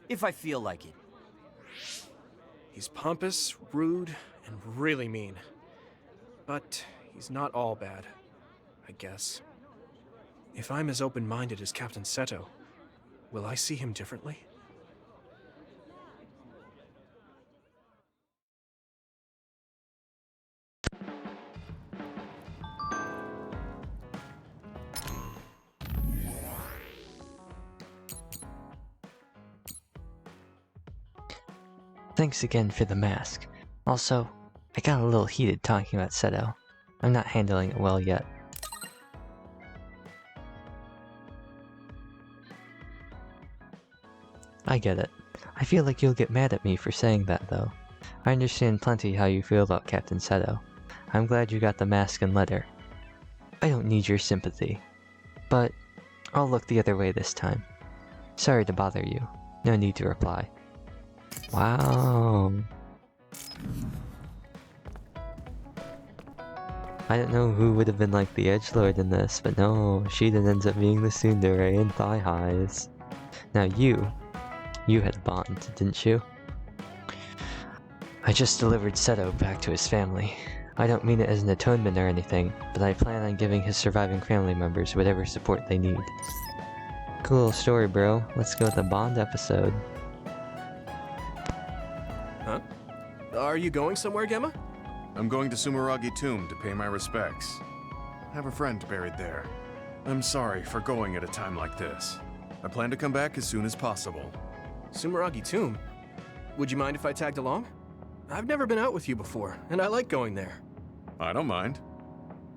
If I feel like it. He's pompous, rude, and really mean. But he's not all bad, I guess. If I'm as open-minded as Captain Seto, will I see him differently? Thanks again for the mask. Also, I got a little heated talking about Seto. I'm not handling it well yet. I get it. I feel like you'll get mad at me for saying that, though. I understand plenty how you feel about Captain Seto. I'm glad you got the mask and letter. I don't need your sympathy. But I'll look the other way this time. Sorry to bother you. No need to reply. Wow. I don't know who would have been like the edgelord in this, but no, Shiden ends up being the tsundere and thigh highs. Now you had a bond, didn't you? I just delivered Seto back to his family. I don't mean it as an atonement or anything, but I plan on giving his surviving family members whatever support they need. Cool little story, bro. Let's go with the Bond episode. Huh? Are you going somewhere, Gemma? I'm going to Sumeragi Tomb to pay my respects. I have a friend buried there. I'm sorry for going at a time like this. I plan to come back as soon as possible. Sumeragi Tomb? Would you mind if I tagged along? I've never been out with you before, and I like going there. I don't mind.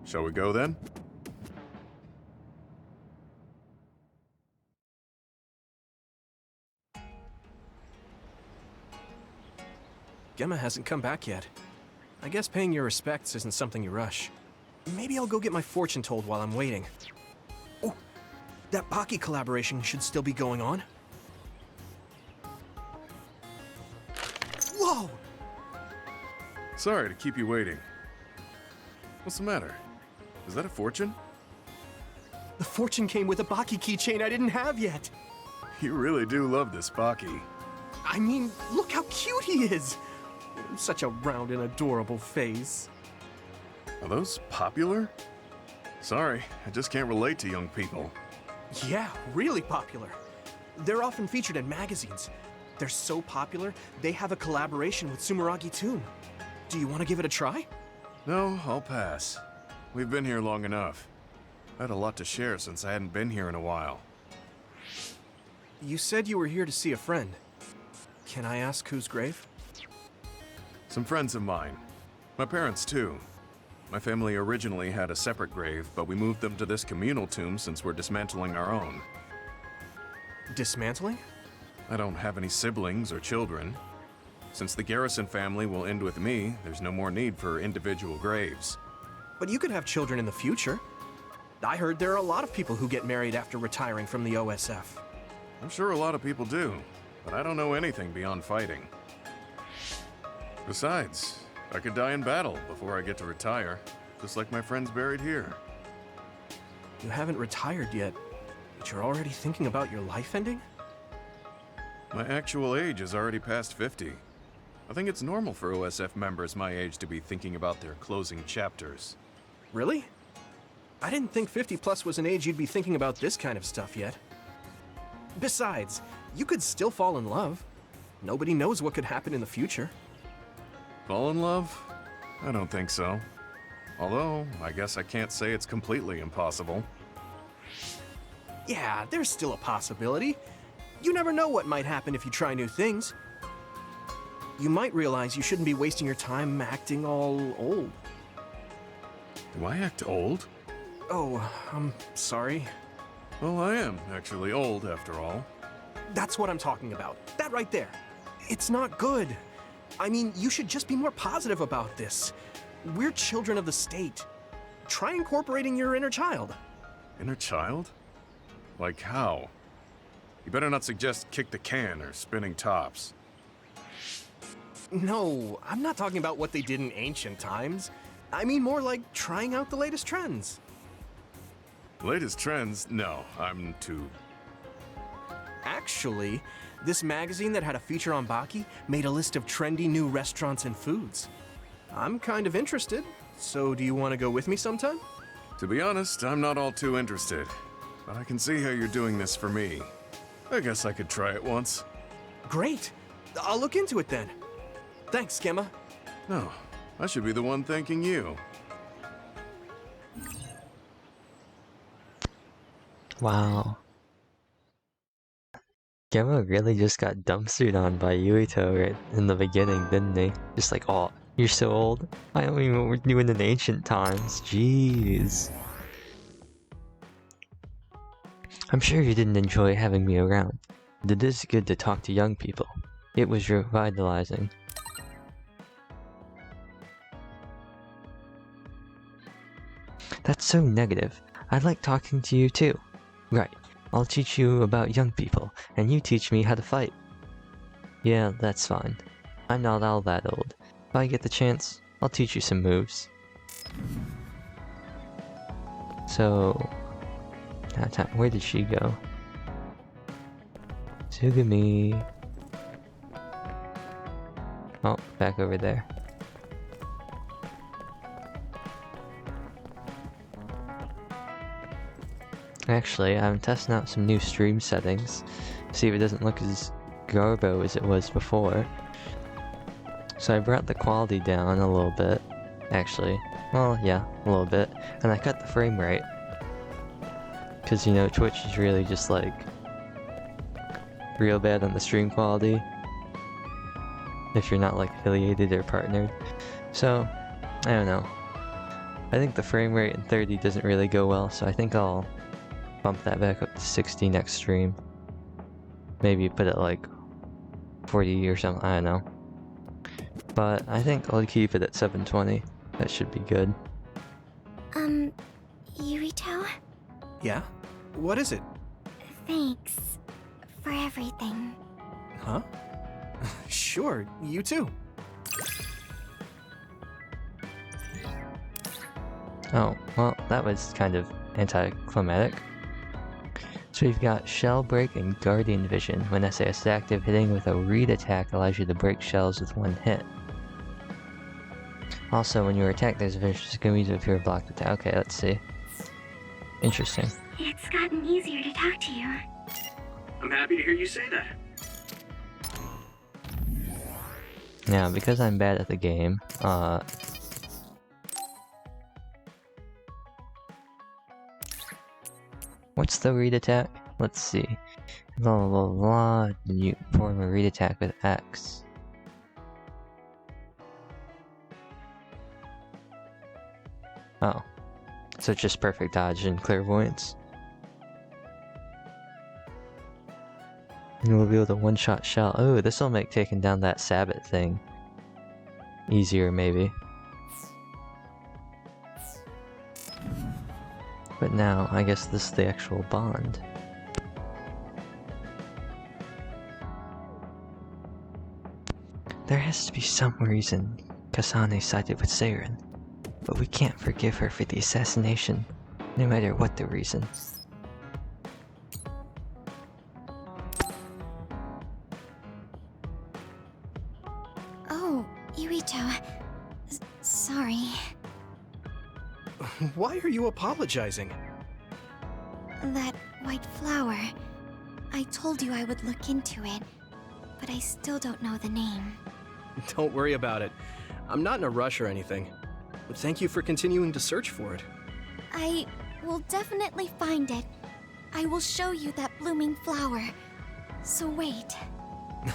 Shall we go then? Gemma hasn't come back yet. I guess paying your respects isn't something you rush. Maybe I'll go get my fortune told while I'm waiting. Oh, that Baki collaboration should still be going on. Whoa! Sorry to keep you waiting. What's the matter? Is that a fortune? The fortune came with a Baki keychain I didn't have yet. You really do love this Baki. I mean, look how cute he is! Such a round and adorable face. Are those popular? Sorry, I just can't relate to young people. Yeah, really popular. They're often featured in magazines. They're so popular, they have a collaboration with Sumeragi Tomb. Do you want to give it a try? No, I'll pass. We've been here long enough. I had a lot to share since I hadn't been here in a while. You said you were here to see a friend. Can I ask whose grave? Some friends of mine. My parents, too. My family originally had a separate grave, but we moved them to this communal tomb since we're dismantling our own. Dismantling? I don't have any siblings or children. Since the Garrison family will end with me, there's no more need for individual graves. But you could have children in the future. I heard there are a lot of people who get married after retiring from the OSF. I'm sure a lot of people do, but I don't know anything beyond fighting. Besides, I could die in battle before I get to retire, just like my friends buried here. You haven't retired yet, but you're already thinking about your life ending? My actual age is already past 50. I think it's normal for OSF members my age to be thinking about their closing chapters. Really? I didn't think 50 plus was an age you'd be thinking about this kind of stuff yet. Besides, you could still fall in love. Nobody knows what could happen in the future. Fall in love? I don't think so. Although, I guess I can't say it's completely impossible. Yeah, there's still a possibility. You never know what might happen if you try new things. You might realize you shouldn't be wasting your time acting all old. Do I act old? Oh, I'm sorry. Well, I am actually old after all. That's what I'm talking about. That right there. It's not good. I mean, you should just be more positive about this. We're children of the state. Try incorporating your inner child. Inner child? Like how? You better not suggest kick the can or spinning tops. No, I'm not talking about what they did in ancient times. I mean more like trying out the latest trends. Latest trends? No, I'm too... Actually, this magazine that had a feature on Baki made a list of trendy new restaurants and foods. I'm kind of interested, so do you want to go with me sometime? To be honest, I'm not all too interested. But I can see how you're doing this for me. I guess I could try it once. Great! I'll look into it then. Thanks, Gemma. No, I should be the one thanking you. Wow. Gemma really just got dumpstered on by Yuito right in the beginning, didn't he? Just like, oh, you're so old? I don't even know what we're doing in ancient times. Jeez. I'm sure you didn't enjoy having me around, but it is good to talk to young people. It was revitalizing. That's so negative. I like talking to you too. Right. I'll teach you about young people, and you teach me how to fight. Yeah, that's fine. I'm not all that old. If I get the chance, I'll teach you some moves. So... where did she go? Tsugumi... Oh, back over there. Actually, I'm testing out some new stream settings. See if it doesn't look as garbo as it was before. So I brought the quality down a little bit. Actually, well, yeah, a little bit. And I cut the frame rate. Because, you know, Twitch is really just like... real bad on the stream quality. If you're not like affiliated or partnered. So, I don't know. I think the frame rate in 30 doesn't really go well, so I think I'll bump that back up to 60 next stream. Maybe put it like 40 or something, I don't know. But I think I'll keep it at 720. That should be good. Yuito? Yeah? What is it? Thanks for everything. Huh? Sure, you too. Oh, well, that was kind of anticlimactic. So we've got Shell Break and Guardian Vision. When SAS is active, hitting with a read attack allows you to break shells with one hit. Also, when you're attacked, there's a vicious squeeze if you're blocked attack. Okay, let's see. Interesting. It's gotten easier to talk to you. I'm happy to hear you say that. Now, because I'm bad at the game, what's the read attack? Let's see. Blah blah blah blah. Then you perform a read attack with X. Oh. So it's just perfect dodge and clairvoyance. And we'll be able to one-shot shell. Oh, this will make taking down that Sabbath thing easier, maybe. But now, I guess this is the actual bond. There has to be some reason Kasane sided with Seiren, but we can't forgive her for the assassination, no matter what the reason. Oh, Yuito. Sorry. Why are you apologizing? That white flower. I told you I would look into it, but I still don't know the name. Don't worry about it. I'm not in a rush or anything. But thank you for continuing to search for it. I will definitely find it. I will show you that blooming flower. So wait.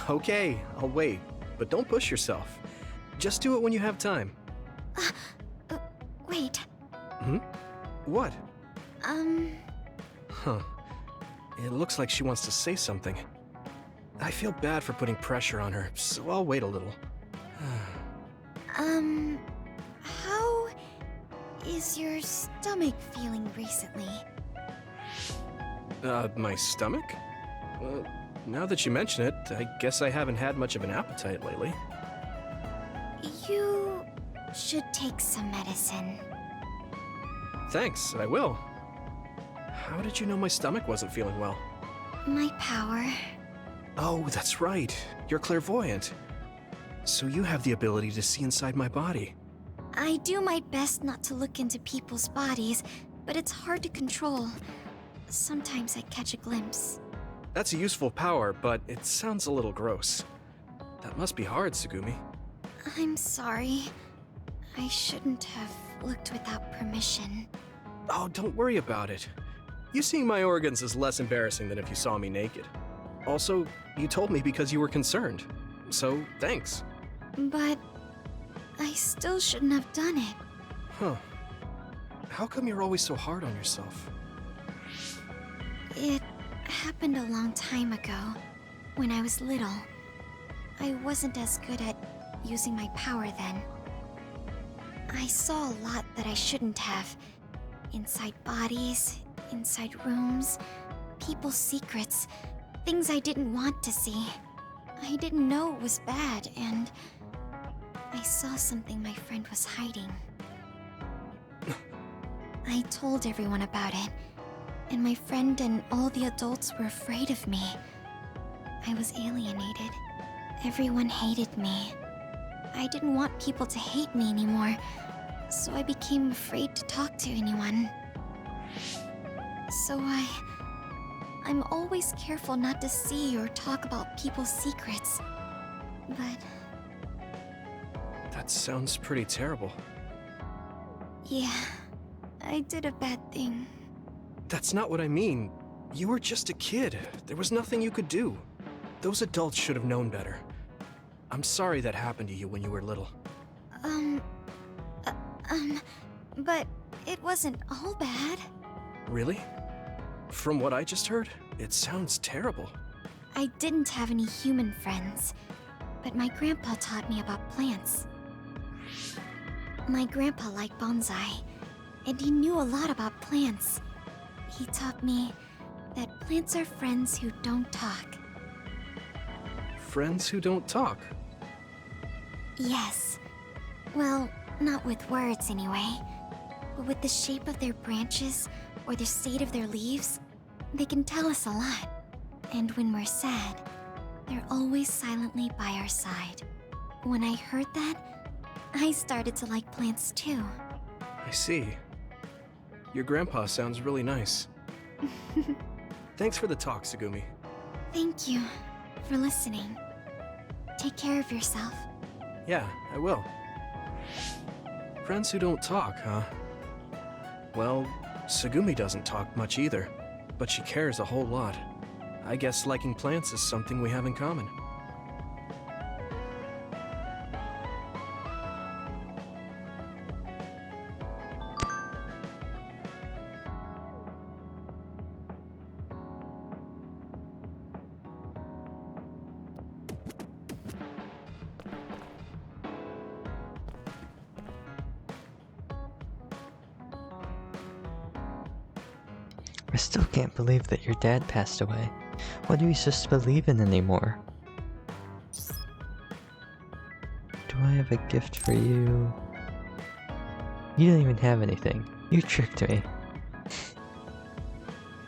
Okay, I'll wait. But don't push yourself. Just do it when you have time. Wait. Hmm? What? Huh. It looks like she wants to say something. I feel bad for putting pressure on her, so I'll wait a little. How is your stomach feeling recently? My stomach? Well, now that you mention it, I guess I haven't had much of an appetite lately. You should take some medicine. Thanks, I will. How did you know my stomach wasn't feeling well? My power. Oh, that's right. You're clairvoyant. So you have the ability to see inside my body. I do my best not to look into people's bodies, but it's hard to control. Sometimes I catch a glimpse. That's a useful power, but it sounds a little gross. That must be hard, Tsugumi. I'm sorry. I shouldn't have looked without permission. Oh, don't worry about it. You seeing my organs is less embarrassing than if you saw me naked. Also, you told me because you were concerned. So, thanks. But I still shouldn't have done it. Huh. How come you're always so hard on yourself? It happened a long time ago, when I was little. I wasn't as good at using my power then. I saw a lot that I shouldn't have. Inside bodies, inside rooms, people's secrets, things I didn't want to see. I didn't know it was bad, and I saw something my friend was hiding. I told everyone about it, and my friend and all the adults were afraid of me. I was alienated. Everyone hated me. I didn't want people to hate me anymore, so I became afraid to talk to anyone. So I'm always careful not to see or talk about people's secrets. But That sounds pretty terrible. yeah, I did a bad thing. That's not what I mean. You were just a kid. There was nothing you could do. Those adults should have known better. I'm sorry that happened to you when you were little. But it wasn't all bad. Really? From what I just heard, it sounds terrible. I didn't have any human friends, but my grandpa taught me about plants. My grandpa liked bonsai, and he knew a lot about plants. He taught me that plants are friends who don't talk. Friends who don't talk. Yes. Well, not with words anyway, but with the shape of their branches or the state of their leaves, they can tell us a lot. And when we're sad, they're always silently by our side. When I heard that, I started to like plants too. I see. Your grandpa sounds really nice. Thanks for the talk, Tsugumi. Thank you for listening. Take care of yourself. Yeah, I will. Friends who don't talk, huh? Well, Tsugumi doesn't talk much either, but she cares a whole lot. I guess liking plants is something we have in common. I still can't believe that your dad passed away. What are you supposed to believe in anymore? Do I have a gift for you? You don't even have anything. You tricked me.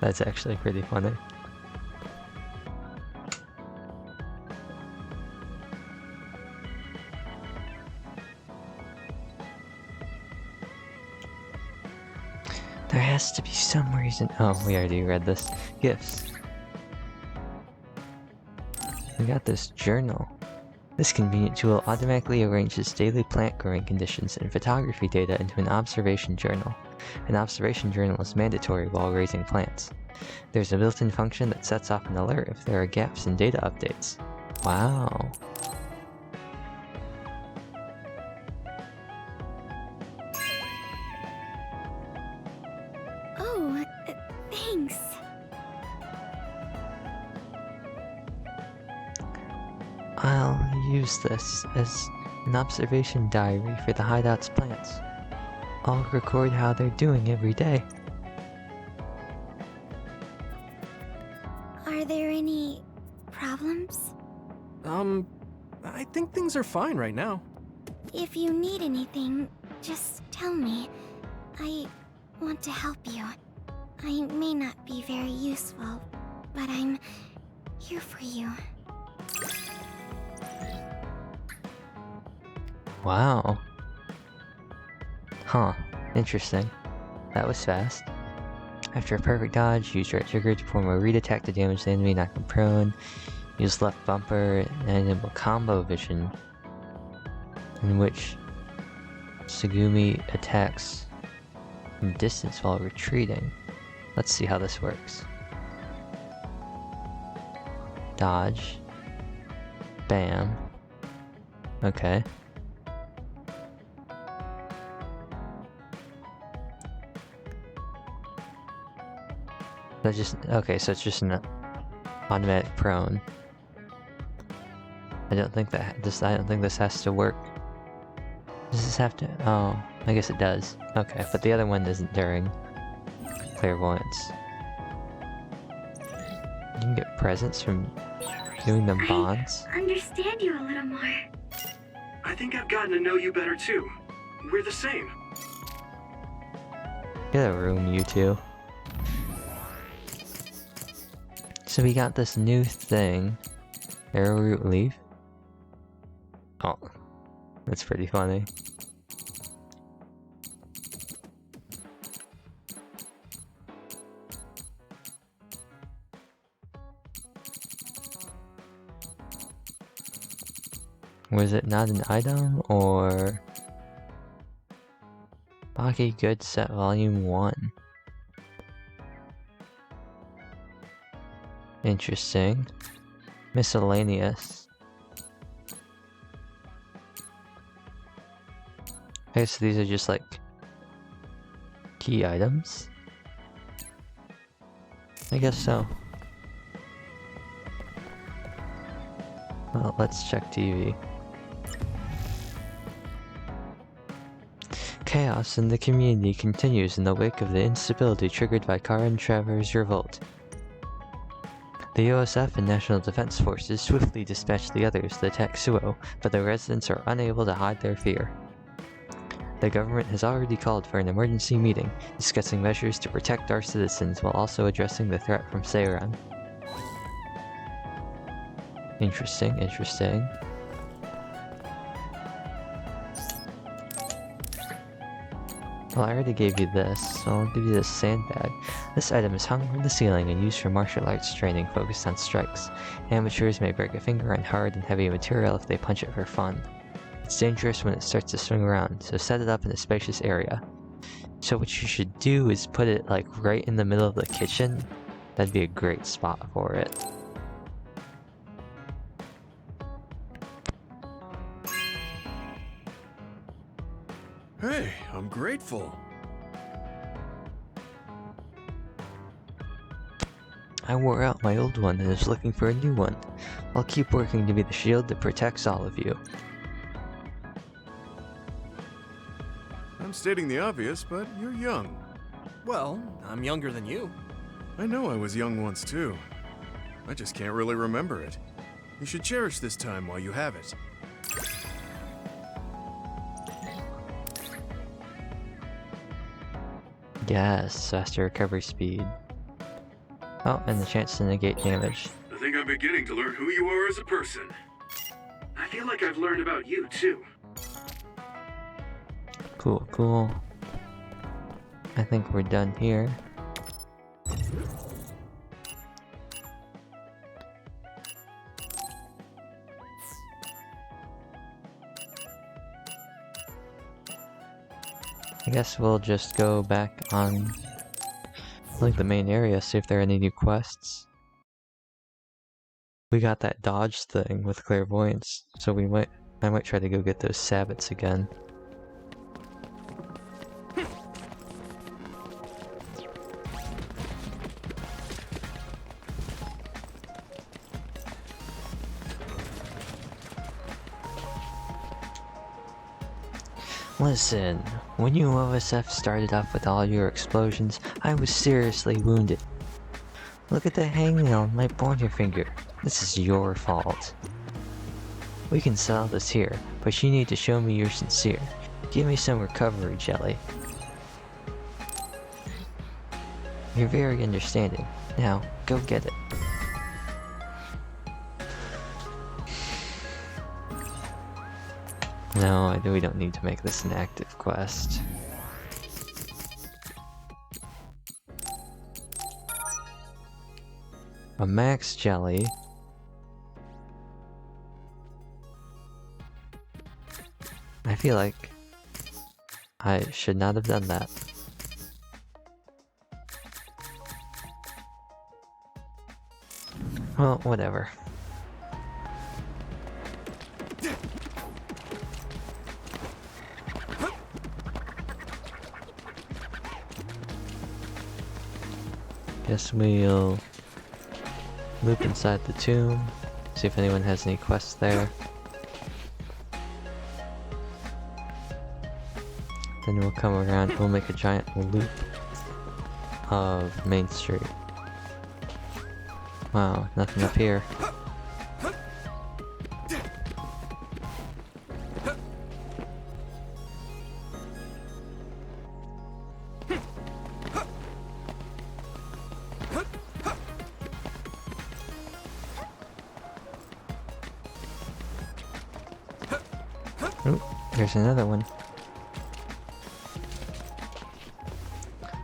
That's actually pretty funny. has to be some reason. Oh, we already read this. Gifts. We got this journal. This convenient tool automatically arranges daily plant growing conditions and photography data into an observation journal. An observation journal is mandatory while raising plants. There's a built-in function that sets off an alert if there are gaps in data updates. Wow. Oh, thanks. I'll use this as an observation diary for the hideout's plants. I'll record how they're doing every day. Are there any problems? I think things are fine right now. If you need anything, just tell me. I want to help you. I may not be very useful, but I'm here for you. Wow. Huh. Interesting. That was fast. After a perfect dodge, use right trigger to perform a read attack to damage the enemy, knock them prone. Use left bumper and enable combo vision, in which Tsugumi attacks from distance while retreating. Let's see how this works. Dodge. Bam. Okay. That just okay, so it's just an automatic prone. I don't think this has to work. Does this have to? Oh, I guess it does. Okay, but the other one isn't during clairvoyance. You can get presents from doing them bonds. I understand you a little more. I think I've gotten to know you better too. We're the same. Get a room, you two. So we got this new thing. Arrowroot leaf. Oh, that's pretty funny. Was it not an item, or... Baki Goods Set Volume 1. Interesting. Miscellaneous. Okay, so these are just like key items? I guess so. Well, let's check TV. Chaos in the community continues in the wake of the instability triggered by Karin Trevor's revolt. The OSF and National Defense Forces swiftly dispatch the others to attack Suo, but the residents are unable to hide their fear. The government has already called for an emergency meeting, discussing measures to protect our citizens while also addressing the threat from Seiran. Interesting, interesting. Well, I already gave you this, so I'll give you this sandbag. This item is hung from the ceiling and used for martial arts training focused on strikes. Amateurs may break a finger on hard and heavy material if they punch it for fun. It's dangerous when it starts to swing around, so set it up in a spacious area. So what you should do is put it like right in the middle of the kitchen. That'd be a great spot for it. Hey, I'm grateful. I wore out my old one and is looking for a new one. I'll keep working to be the shield that protects all of you. I'm stating the obvious, but you're young. Well, I'm younger than you. I know I was young once too. I just can't really remember it. You should cherish this time while you have it. Yes, faster recovery speed. Oh, and the chance to negate damage. I think I'm beginning to learn who you are as a person. I feel like I've learned about you too. Cool, cool. I think we're done here. I guess we'll just go back on like the main area, see if there are any new quests. We got that dodge thing with clairvoyance, so I might try to go get those sabots again. Listen, when you OSF started off with all your explosions, I was seriously wounded. Look at the hangnail on my pointer finger. This is your fault. We can settle this here, but you need to show me you're sincere. Give me some recovery jelly. You're very understanding. Now, go get it. No, we don't need to make this an active quest. A max jelly. I feel like I should not have done that. Well, whatever. Guess we'll loop inside the tomb, see if anyone has any quests there. Then we'll come around, we'll make a giant loop of Main Street. Wow, nothing up here. Ooh, there's another one.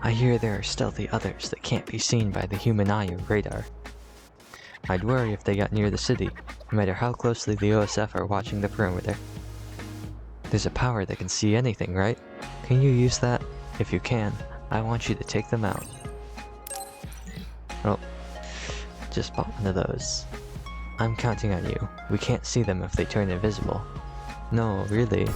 I hear there are stealthy others that can't be seen by the human eye or radar. I'd worry if they got near the city, no matter how closely the OSF are watching the perimeter. There's a power that can see anything, right? Can you use that? If you can, I want you to take them out. Oh, just bought one of those. I'm counting on you. We can't see them if they turn invisible. No, really.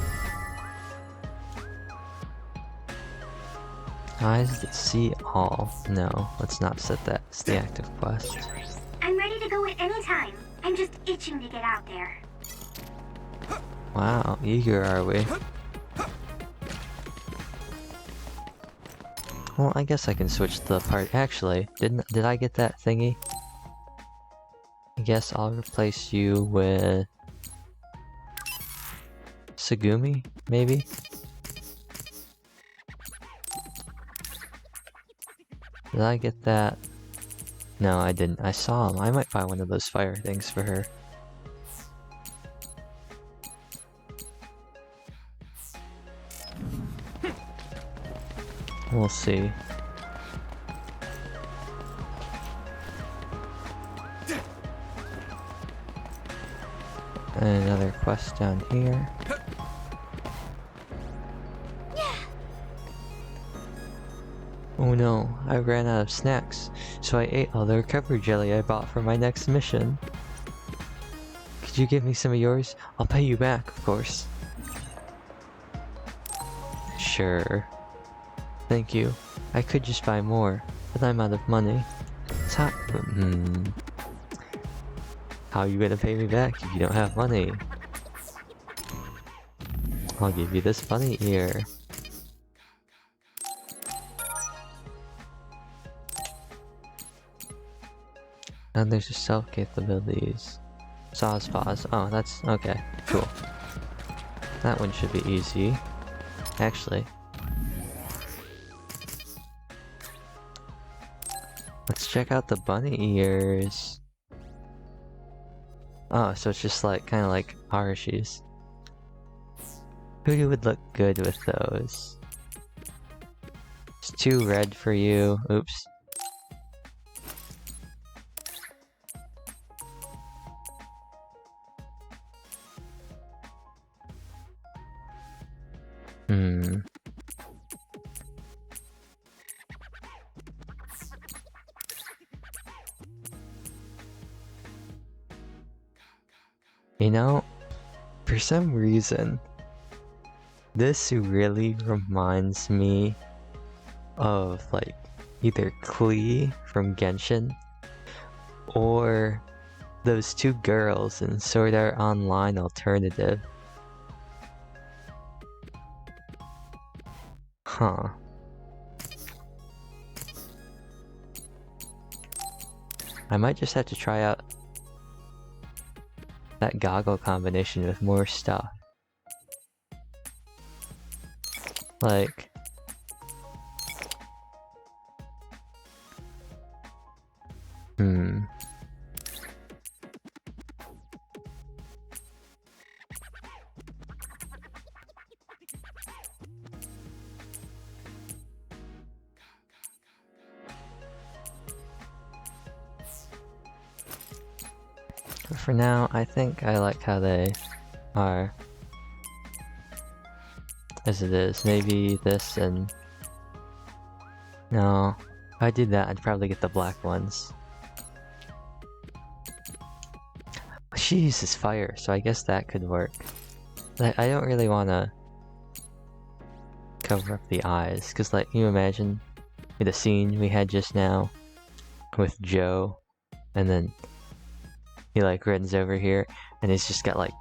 Eyes that see all. No, let's not set that as the active quest. I'm ready to go at any time. I'm just itching to get out there. Wow, eager are we? Well, I guess I can switch the part. Actually, did I get that thingy? I guess I'll replace you with Sagumi, maybe? Did I get that? No, I didn't. I saw him. I might buy one of those fire things for her. We'll see. And another quest down here. Oh no, I ran out of snacks, so I ate all the recovery jelly I bought for my next mission. Could you give me some of yours? I'll pay you back, of course. Sure. Thank you. I could just buy more, but I'm out of money. How are you gonna pay me back if you don't have money? I'll give you this bunny ear. And there's your self capabilities. Saw's paws. Oh, that's okay. Cool. That one should be easy. Actually. Let's check out the bunny ears. Oh, so it's just like, kind of like Arashi's. Who would look good with those? It's too red for you. Oops. You know, for some reason, this really reminds me of like either Klee from Genshin or those two girls in Sword Art Online Alternative. Huh. I might just have to try out that goggle combination with more stuff. Like... But for now, I think I like how they are as it is. Maybe this and... No, if I did that, I'd probably get the black ones. She uses fire, so I guess that could work. But I don't really want to cover up the eyes, because like, can you imagine the scene we had just now with Joe, and then he like runs over here, and he's just got like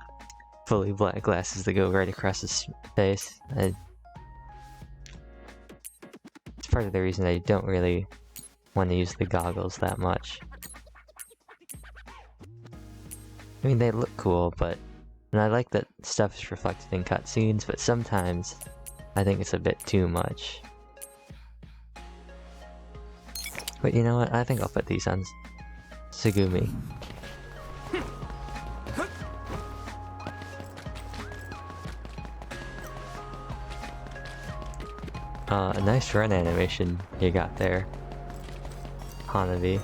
fully black glasses that go right across his face. It's part of the reason I don't really want to use the goggles that much. I mean, they look cool, but and I like that stuff is reflected in cutscenes, but sometimes I think it's a bit too much. But you know what? I think I'll put these on Tsugumi. A nice run animation you got there, Hanabi.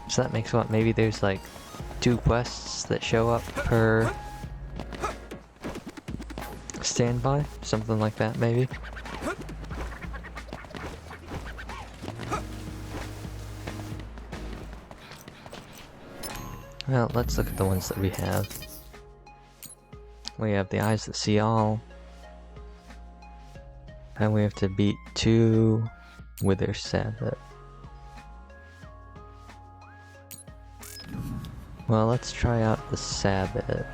So that makes what, maybe there's like 2 quests that show up per standby? Something like that, maybe? Well, let's look at the ones that we have. We have the Eyes That See All. And we have to beat 2 Wither Sabbath. Well, let's try out the Sabbath.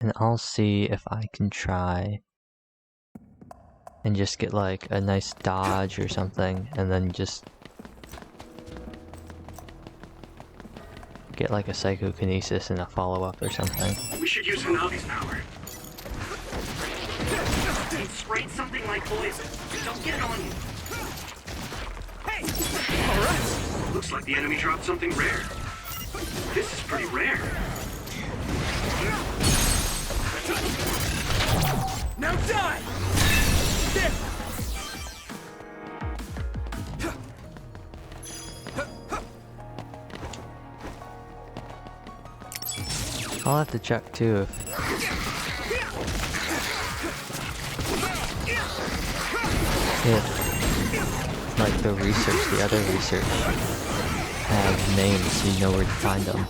And I'll see if I can try and just get like a nice dodge or something, and then just get like a psychokinesis and a follow-up or something. We should use Hanabi's power. It sprayed something like poison. Don't get it on you. Hey! Alright! Looks like the enemy dropped something rare. This is pretty rare. Now die! There! I'll have to check too if like the research, the other research have names so you know where to find them.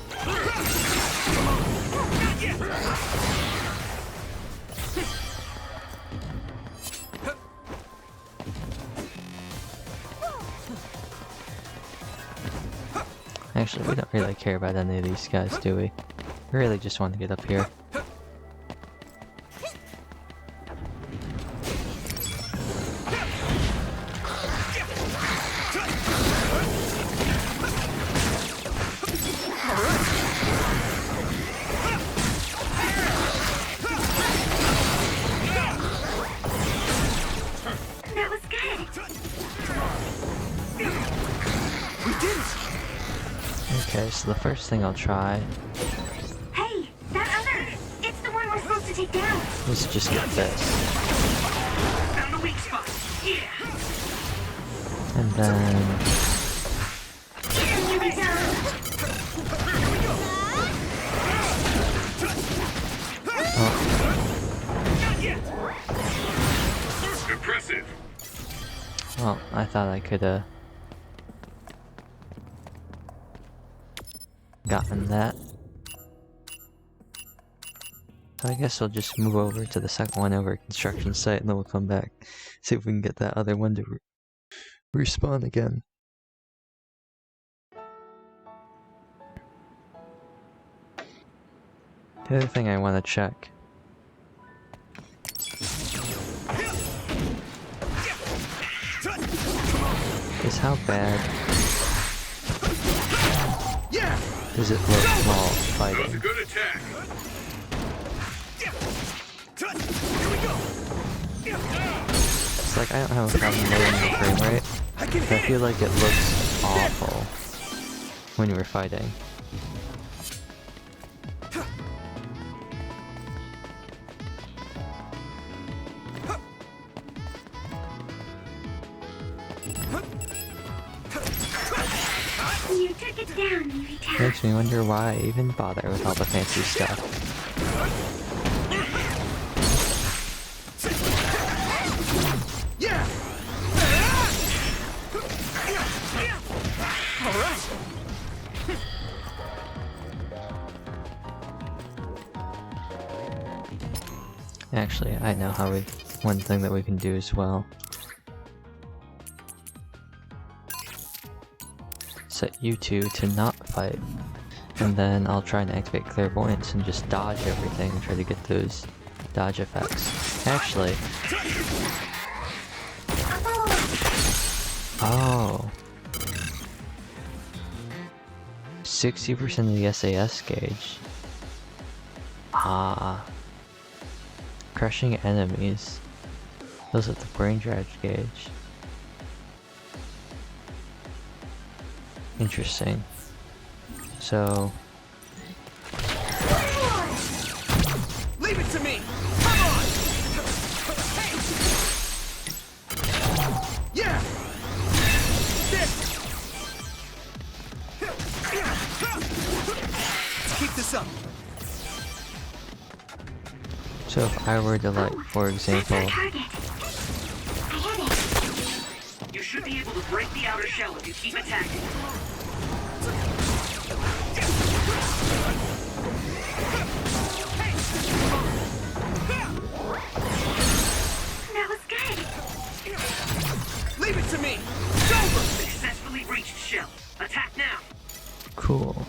Actually, we don't really care about any of these guys, do we? We really just want to get up here. so the first thing I'll try Hey, that other... It's the one we're supposed to take down. is just get this. Found the weak spot. Yeah. And then... Impressive. Well, I thought I could've gotten that. So I guess we'll just move over to the second one over at construction site and then we'll come back. See if we can get that other one to respawn again. The other thing I want to check is how bad does it look while fighting? That was a good attack. It's like I don't have a problem lowering the frame rate, but I feel like it looks awful when you're fighting. You took it down, Yurita. Makes me wonder why I even bother with all the fancy stuff. Yeah. All right. Actually, I know how one thing that we can do as well. Set you two to not fight, and then I'll try and activate clairvoyance and just dodge everything and try to get those dodge effects. Actually, oh, 60% of the SAS gauge. Ah, crushing enemies. Those are the brain draft gauge. Interesting. So... Leave it to me! Come on! Hey! Yeah. Let's keep this up. So if I were to, like, for example... You should be able to break the outer shell if you keep attacking. That was good. Leave it to me! It's over! Successfully breached shell. Attack now. Cool.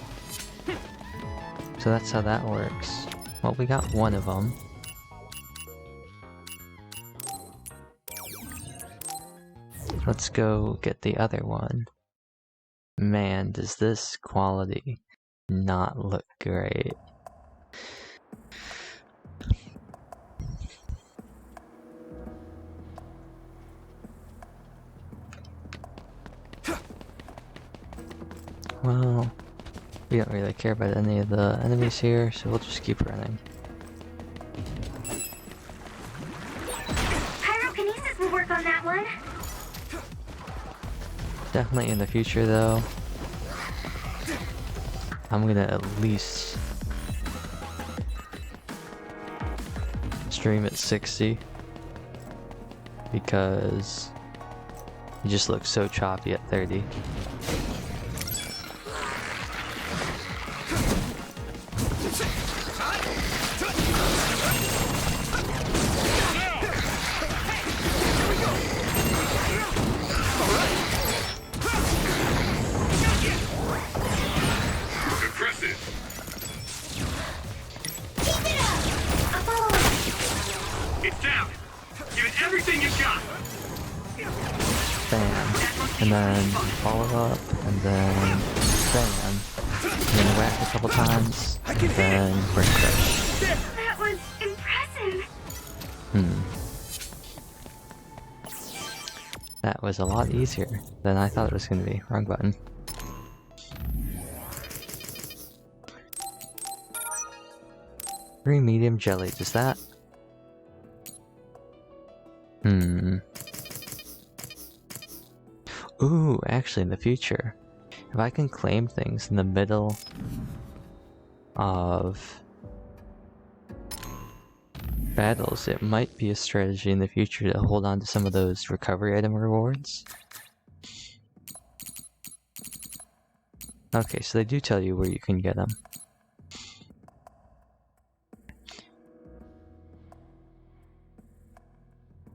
So that's how that works. Well, we got one of them. Let's go get the other one. Man, does this quality not look great. Well, we don't really care about any of the enemies here, so we'll just keep running. Pyrokinesis will work on that one. Definitely in the future though, I'm gonna at least stream at 60 because it just looks so choppy at 30. And then follow up, and then bam, and then whack a couple times, and then brain crush. That was impressive. That was a lot easier than I thought it was going to be. Wrong button. 3 medium jelly, does that? Ooh, actually in the future, if I can claim things in the middle of battles, it might be a strategy in the future to hold on to some of those recovery item rewards. Okay, so they do tell you where you can get them.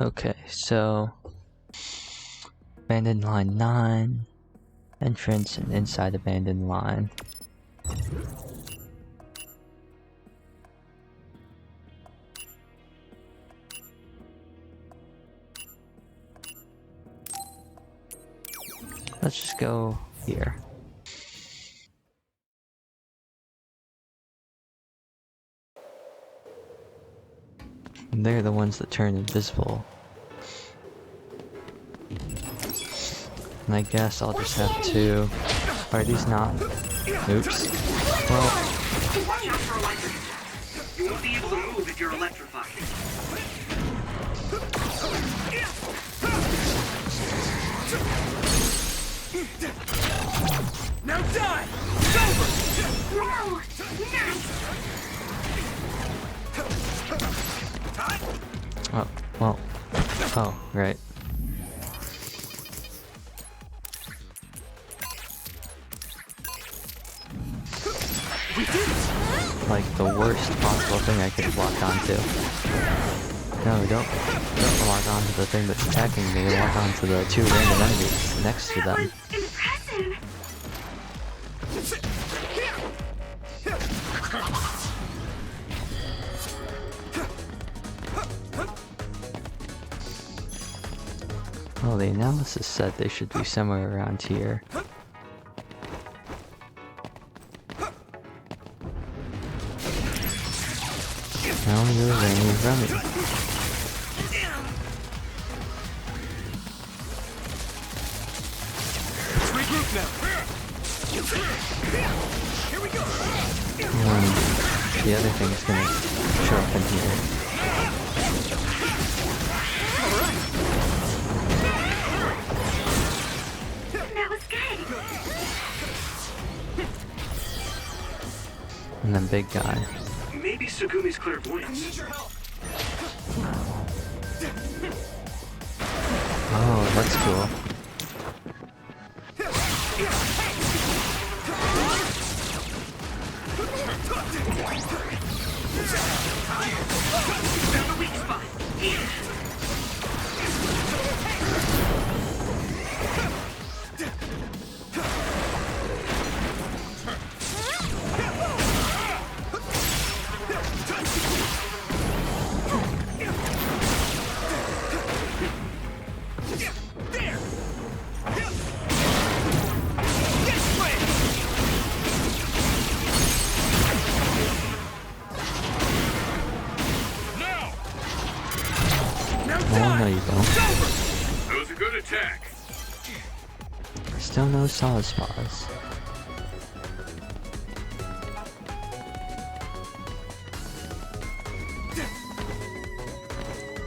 Okay, so abandoned line 9, entrance and inside abandoned line. Let's just go here. And they're the ones that turn invisible. And I guess I'll just have to... Are these not? Oops. Well... Watch out for electric. You won't be able to move if you're electrified. Now die! It's over! Whoa! Nice! Oh, well... Oh, right. Like the worst possible thing I could lock onto. No, don't lock onto the thing that's attacking me, lock onto the 2 random enemies next to them. Impressive! Well, the analysis said they should be somewhere around here. Now you're running from me. Regroup now. Here we go. The other thing's gonna show up in here. That was good! And then big guy. Maybe Sugumi's clairvoyance. Oh, that's cool. Found the weak spot. Oh, no you don't. That was a good attack. Still no solid spots.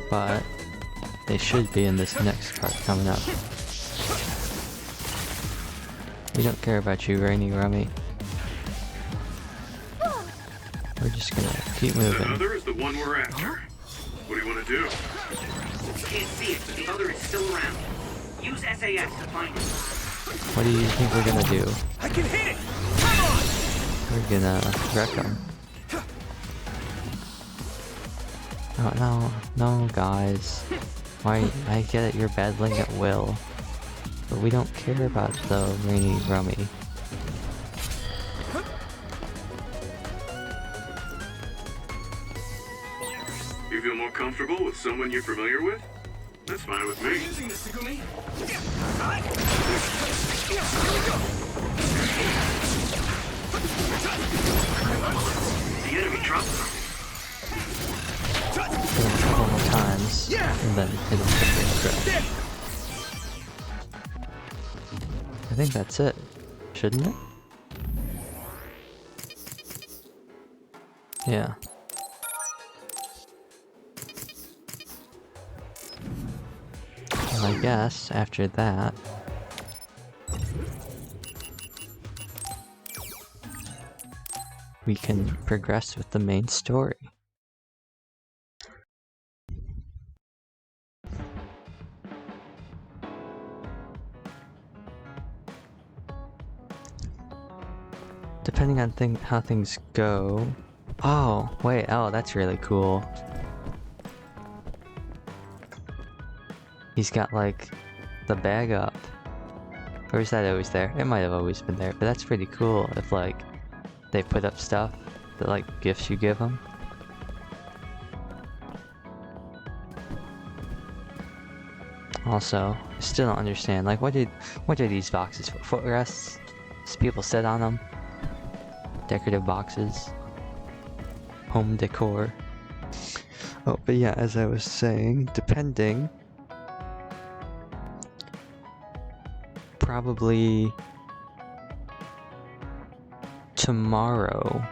But they should be in this next part coming up. We don't care about you, Rainy Rummy. We're just gonna keep moving. The other is the one we're after. What do you want to do? Can't see it, but the other is still around. Use SAS to find it. What do you think we're gonna do? I can hit it! Come on! We're gonna wreck them. Oh, no, guys. Why? I get it, you're battling at will. But we don't care about the Rainy Rummy. You feel more comfortable with someone you're familiar with? That's fine with me. Using the Sugumi. The enemy dropped something. Hit him a couple more times, and then hit him quickly. I think that's it, shouldn't it? Yeah. I guess after that, we can progress with the main story. Depending on how things go... Oh, wait, oh, that's really cool. He's got, like, the bag up. Or is that always there? It might have always been there, but that's pretty cool if, like, they put up stuff that, like, gifts you give them. Also, I still don't understand, like, what are these boxes for? Footrests? Does people sit on them? Decorative boxes? Home decor? Oh, but yeah, as I was saying, depending... Probably... tomorrow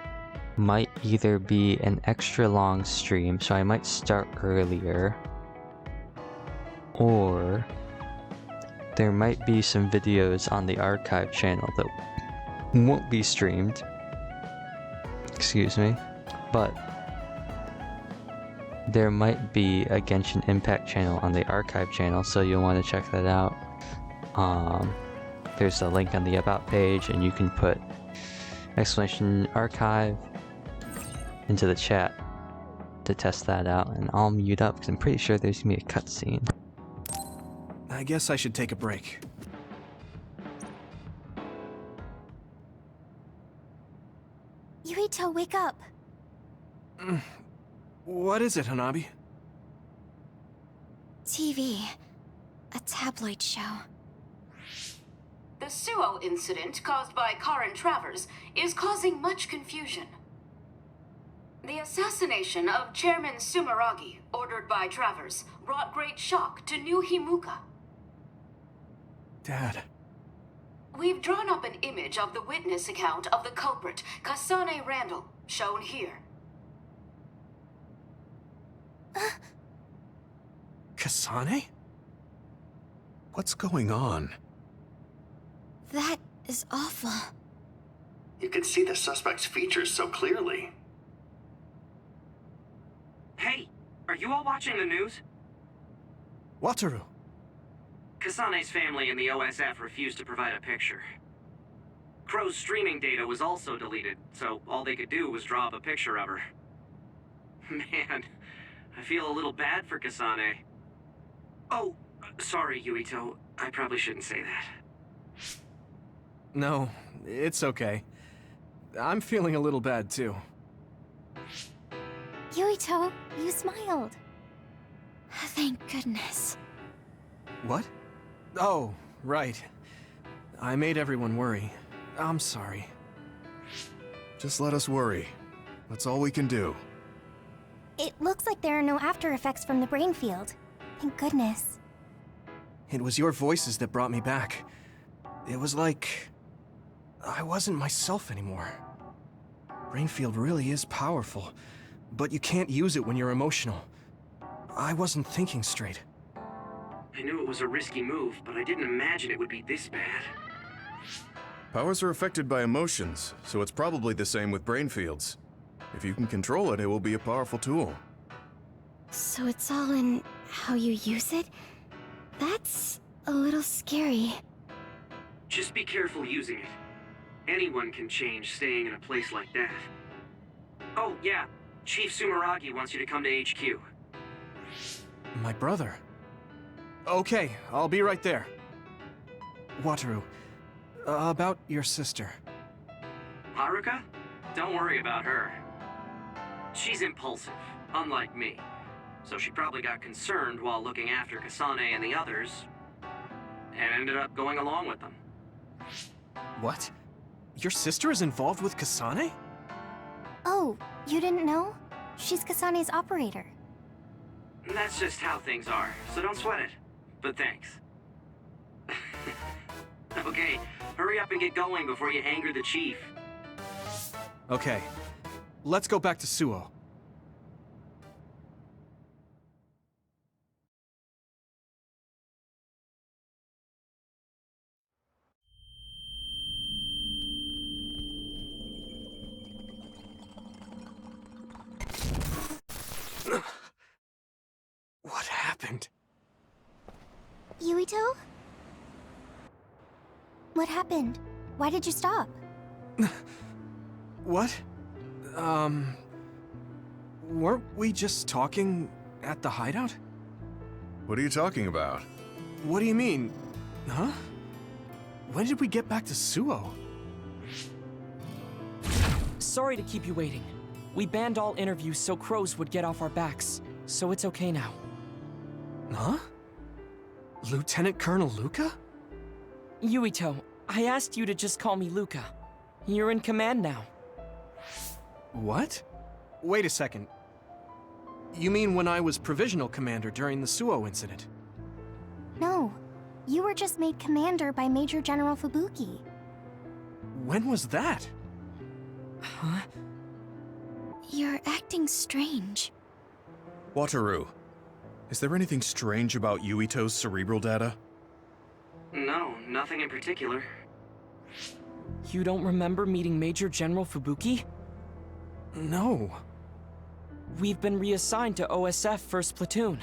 might either be an extra long stream, so I might start earlier, or there might be some videos on the archive channel that won't be streamed, excuse me, but there might be a Genshin Impact channel on the archive channel, so you'll want to check that out. There's a link on the About page, and you can put exclamation archive into the chat to test that out, and I'll mute up because I'm pretty sure there's gonna be a cutscene. I guess I should take a break. Yuito, wake up! What is it, Hanabi? TV. A tabloid show. The Suo incident caused by Karin Travers is causing much confusion. The assassination of Chairman Sumeragi, ordered by Travers, brought great shock to New Himuka. Dad. We've drawn up an image of the witness account of the culprit, Kasane Randall, shown here. Kasane? What's going on? That is awful. You can see the suspect's features so clearly. Hey, are you all watching the news? Wataru. Kasane's family and the OSF refused to provide a picture. Crow's streaming data was also deleted, so all they could do was draw up a picture of her. Man, I feel a little bad for Kasane. Oh, sorry, Yuito. I probably shouldn't say that. No, it's okay. I'm feeling a little bad, too. Yuito, you smiled. Thank goodness. What? Oh, right. I made everyone worry. I'm sorry. Just let us worry. That's all we can do. It looks like there are no after effects from the brain field. Thank goodness. It was your voices that brought me back. It was like... I wasn't myself anymore. Brainfield really is powerful, but you can't use it when you're emotional. I wasn't thinking straight. I knew it was a risky move, but I didn't imagine it would be this bad. Powers are affected by emotions, so it's probably the same with brain fields. If you can control it, it will be a powerful tool. So it's all in how you use it? That's a little scary. Just be careful using it. Anyone can change staying in a place like that. Oh, yeah. Chief Sumeragi wants you to come to HQ. My brother? Okay, I'll be right there. Wataru, about your sister. Haruka? Don't worry about her. She's impulsive, unlike me. So she probably got concerned while looking after Kasane and the others, and ended up going along with them. What? Your sister is involved with Kasane? Oh, you didn't know? She's Kasane's operator. That's just how things are, so don't sweat it. But thanks. Okay, hurry up and get going before you anger the chief. Okay, let's go back to Suo. What happened? Why did you stop? What? Weren't we just talking at the hideout? What are you talking about? What do you mean? Huh? When did we get back to Suo? Sorry to keep you waiting. We banned all interviews so crows would get off our backs, so it's okay now. Huh? Lieutenant Colonel Luca? Yuito, I asked you to just call me Luca. You're in command now. What? Wait a second. You mean when I was provisional commander during the Suo incident? No. You were just made commander by Major General Fubuki. When was that? Huh? You're acting strange. Wataru, is there anything strange about Yuito's cerebral data? No, nothing in particular. You don't remember meeting Major General Fubuki? No. We've been reassigned to OSF 1st Platoon.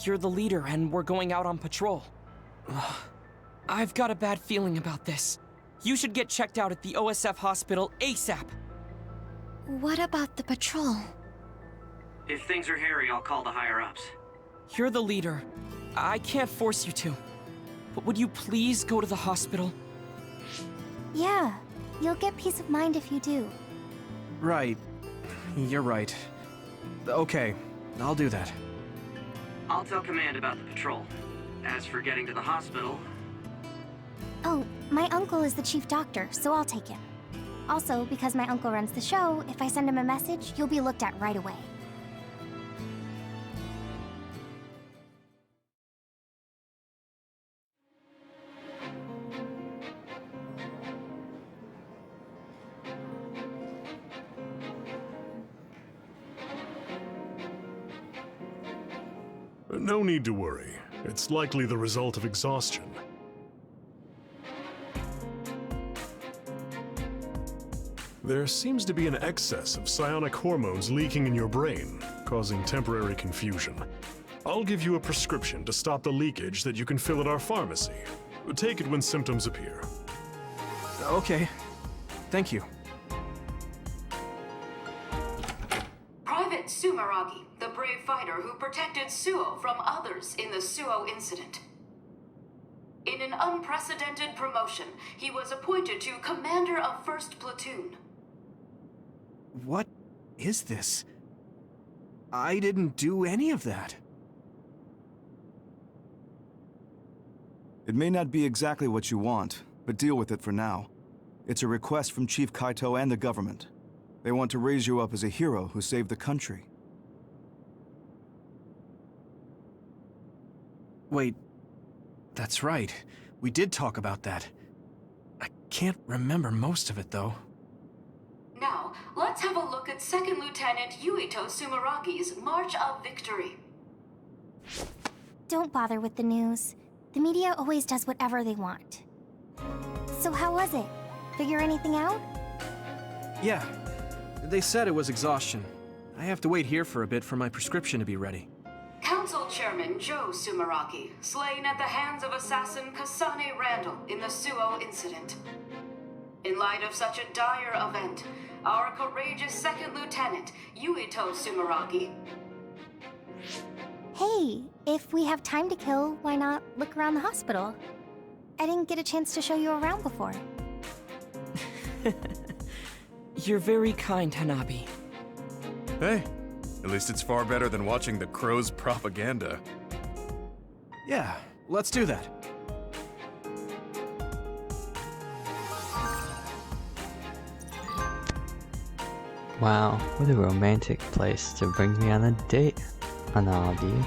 You're the leader and we're going out on patrol. I've got a bad feeling about this. You should get checked out at the OSF hospital ASAP. What about the patrol? If things are hairy, I'll call the higher-ups. You're the leader. I can't force you to. But would you please go to the hospital? Yeah, you'll get peace of mind if you do. Right. You're right. Okay, I'll do that. I'll tell Command about the patrol. As for getting to the hospital... Oh, my uncle is the chief doctor, so I'll take him. Also, because my uncle runs the show, if I send him a message, you'll be looked at right away. No need to worry. It's likely the result of exhaustion. There seems to be an excess of psionic hormones leaking in your brain, causing temporary confusion. I'll give you a prescription to stop the leakage that you can fill at our pharmacy. Take it when symptoms appear. Okay. Thank you. Private Sumeragi, the brave fighter who protected Suo from others in the Suo incident. In an unprecedented promotion, he was appointed to Commander of 1st Platoon. What is this? I didn't do any of that. It may not be exactly what you want, but deal with it for now. It's a request from Chief Kaito and the government. They want to raise you up as a hero who saved the country. Wait, that's right. We did talk about that. I can't remember most of it, though. Now, let's have a look at 2nd Lieutenant Yuito Sumeragi's March of Victory. Don't bother with the news. The media always does whatever they want. So how was it? Figure anything out? Yeah. They said it was exhaustion. I have to wait here for a bit for my prescription to be ready. Council Chairman Joe Sumeragi, slain at the hands of assassin Kasane Randall in the Suo incident. In light of such a dire event, our courageous 2nd Lieutenant, Yuito Sumeragi... Hey, if we have time to kill, why not look around the hospital? I didn't get a chance to show you around before. You're very kind, Hanabi. Hey, at least it's far better than watching the Crow's propaganda. Yeah, let's do that. Wow, what a romantic place to bring me on a date, Hanabi.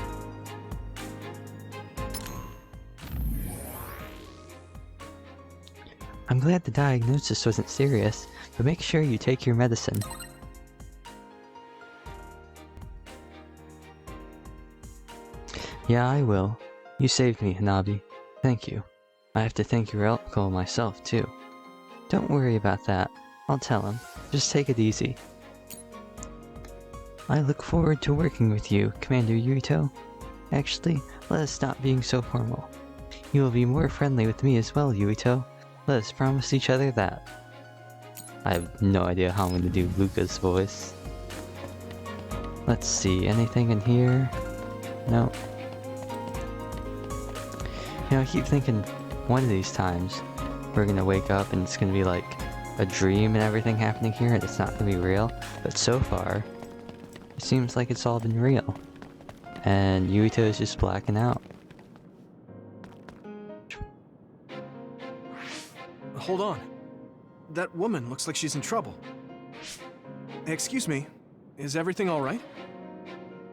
I'm glad the diagnosis wasn't serious, but make sure you take your medicine. Yeah, I will. You saved me, Hanabi. Thank you. I have to thank your uncle myself, too. Don't worry about that. I'll tell him. Just take it easy. I look forward to working with you, Commander Yuito. Actually, let us stop being so formal. You will be more friendly with me as well, Yuito. Let us promise each other that. I have no idea how I'm gonna do Luca's voice. Let's see, anything in here? No. You know, I keep thinking one of these times we're gonna wake up and it's gonna be like a dream and everything happening here and it's not gonna be real. But so far, it seems like it's all been real. And Yuito is just blacking out. Hold on. That woman looks like she's in trouble. Excuse me, is everything all right?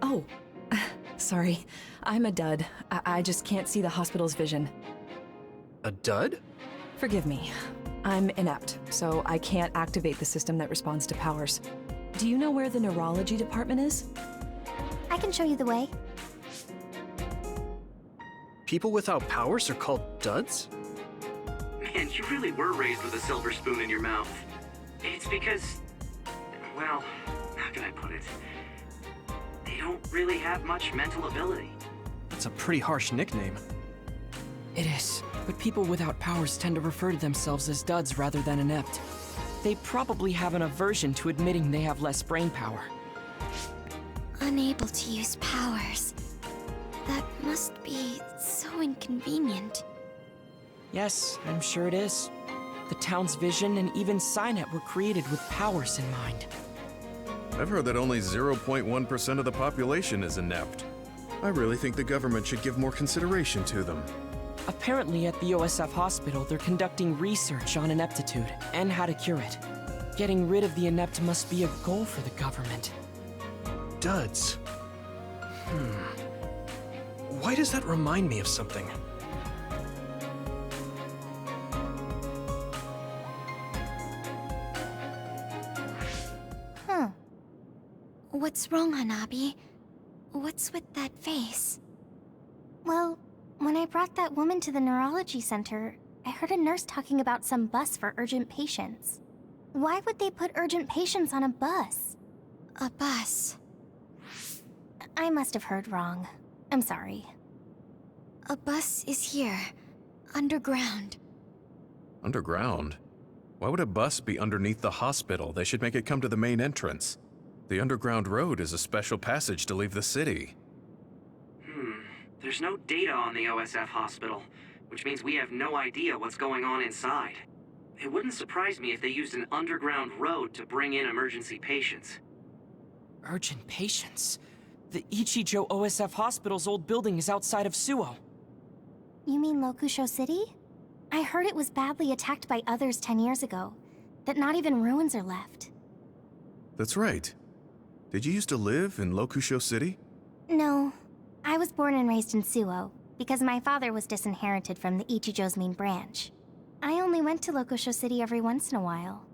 Oh, sorry. I'm a dud. I just can't see the hospital's vision. A dud? Forgive me. I'm inept, so I can't activate the system that responds to powers. Do you know where the neurology department is? I can show you the way. People without powers are called duds? Man, you really were raised with a silver spoon in your mouth. It's because, well, how can I put it? They don't really have much mental ability. That's a pretty harsh nickname. It is, but people without powers tend to refer to themselves as duds rather than inept. They probably have an aversion to admitting they have less brain power. Unable to use powers. That must be so inconvenient. Yes, I'm sure it is. The town's vision and even Cynet were created with powers in mind. I've heard that only 0.1% of the population is inept. I really think the government should give more consideration to them. Apparently at the OSF hospital, they're conducting research on ineptitude and how to cure it. Getting rid of the inept must be a goal for the government. Duds. Why does that remind me of something? What's wrong, Hanabi? What's with that face? Well, when I brought that woman to the neurology center, I heard a nurse talking about some bus for urgent patients. Why would they put urgent patients on a bus? A bus? I must have heard wrong. I'm sorry. A bus is here. Underground. Underground? Why would a bus be underneath the hospital? They should make it come to the main entrance. The underground road is a special passage to leave the city. There's no data on the OSF hospital, which means we have no idea what's going on inside. It wouldn't surprise me if they used an underground road to bring in emergency patients. Urgent patients? The Ichijo OSF hospital's old building is outside of Suo. You mean Lokusho City? I heard it was badly attacked by others 10 years ago, that not even ruins are left. That's right. Did you used to live in Lokusho City? No. I was born and raised in Suo, because my father was disinherited from the Ichijo's main branch. I only went to Lokusho City every once in a while.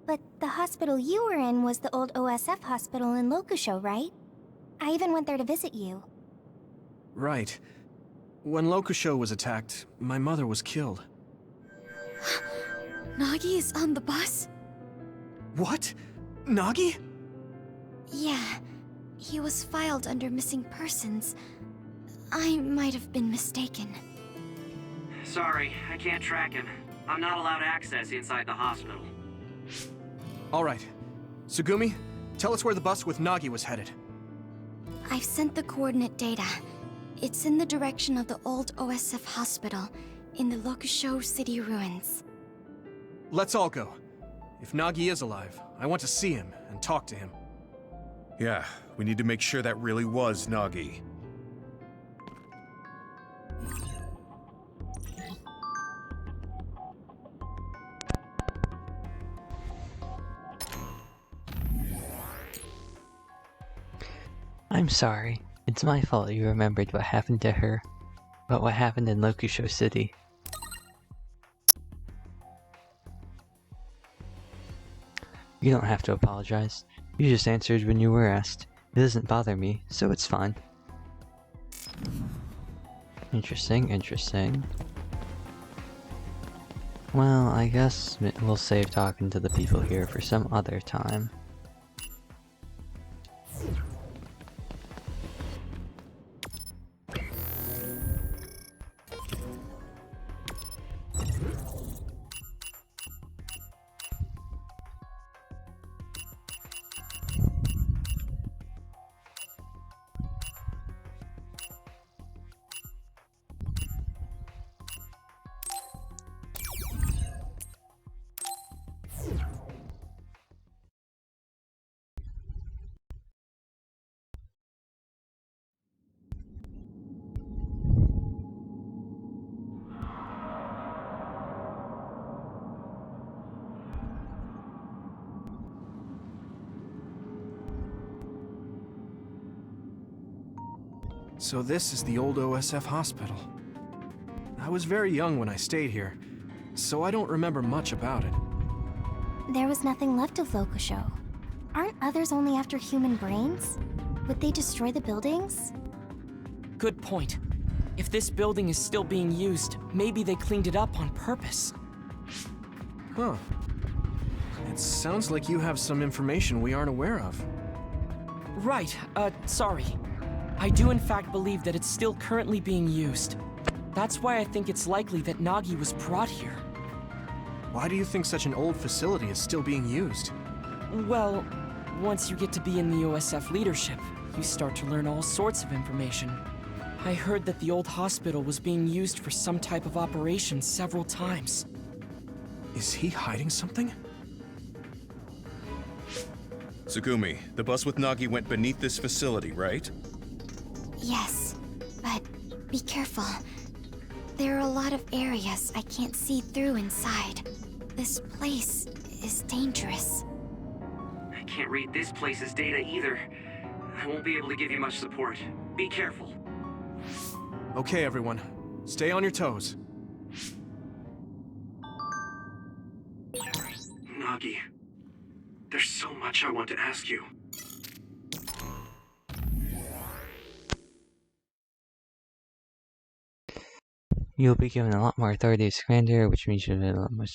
But the hospital you were in was the old OSF hospital in Lokusho, right? I even went there to visit you. Right. When Lokusho was attacked, my mother was killed. Nagi is on the bus? What? Nagi? Yeah. He was filed under missing persons. I might have been mistaken. Sorry, I can't track him. I'm not allowed access inside the hospital. All right. Tsugumi, tell us where the bus with Nagi was headed. I've sent the coordinate data. It's in the direction of the old OSF hospital, in the Lokusho City ruins. Let's all go. If Nagi is alive, I want to see him and talk to him. Yeah, we need to make sure that really was Nagi. I'm sorry. It's my fault you remembered what happened to her. But what happened in Lokusho City. You don't have to apologize. You just answered when you were asked. It doesn't bother me, so it's fine. Interesting, interesting. Well, I guess we'll save talking to the people here for some other time. So this is the old OSF hospital. I was very young when I stayed here, so I don't remember much about it. There was nothing left of Locusho. Aren't others only after human brains? Would they destroy the buildings? Good point. If this building is still being used, maybe they cleaned it up on purpose. Huh. It sounds like you have some information we aren't aware of. Right, sorry. I do in fact believe that it's still currently being used. That's why I think it's likely that Nagi was brought here. Why do you think such an old facility is still being used? Well, once you get to be in the OSF leadership, you start to learn all sorts of information. I heard that the old hospital was being used for some type of operation several times. Is he hiding something? Tsugumi, the bus with Nagi went beneath this facility, right? Yes, but be careful. There are a lot of areas I can't see through inside. This place is dangerous. I can't read this place's data either. I won't be able to give you much support. Be careful. Okay, everyone. Stay on your toes. Nagi, there's so much I want to ask you. You'll be given a lot more authority as commander, which means you'll have a lot more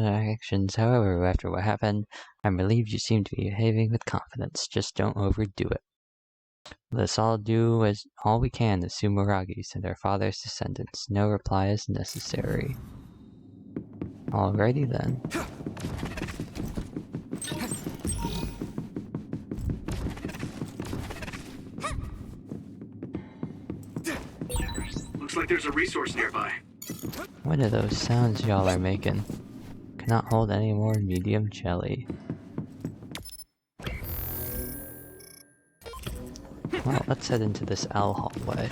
actions. However, after what happened, I'm relieved you seem to be behaving with confidence. Just don't overdo it. Let's all do all we can as Sumoragis and our father's descendants. No reply is necessary. Alrighty then. Looks like there's a resource nearby. What are those sounds y'all are making? Cannot hold any more medium jelly. Well, let's head into this L hallway.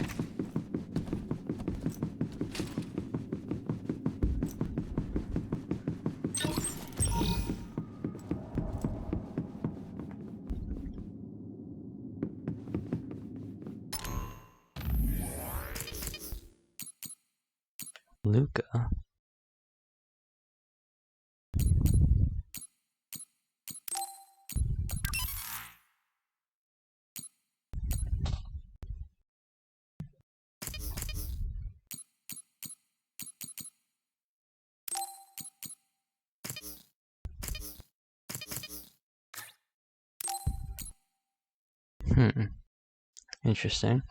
Luca. Interesting.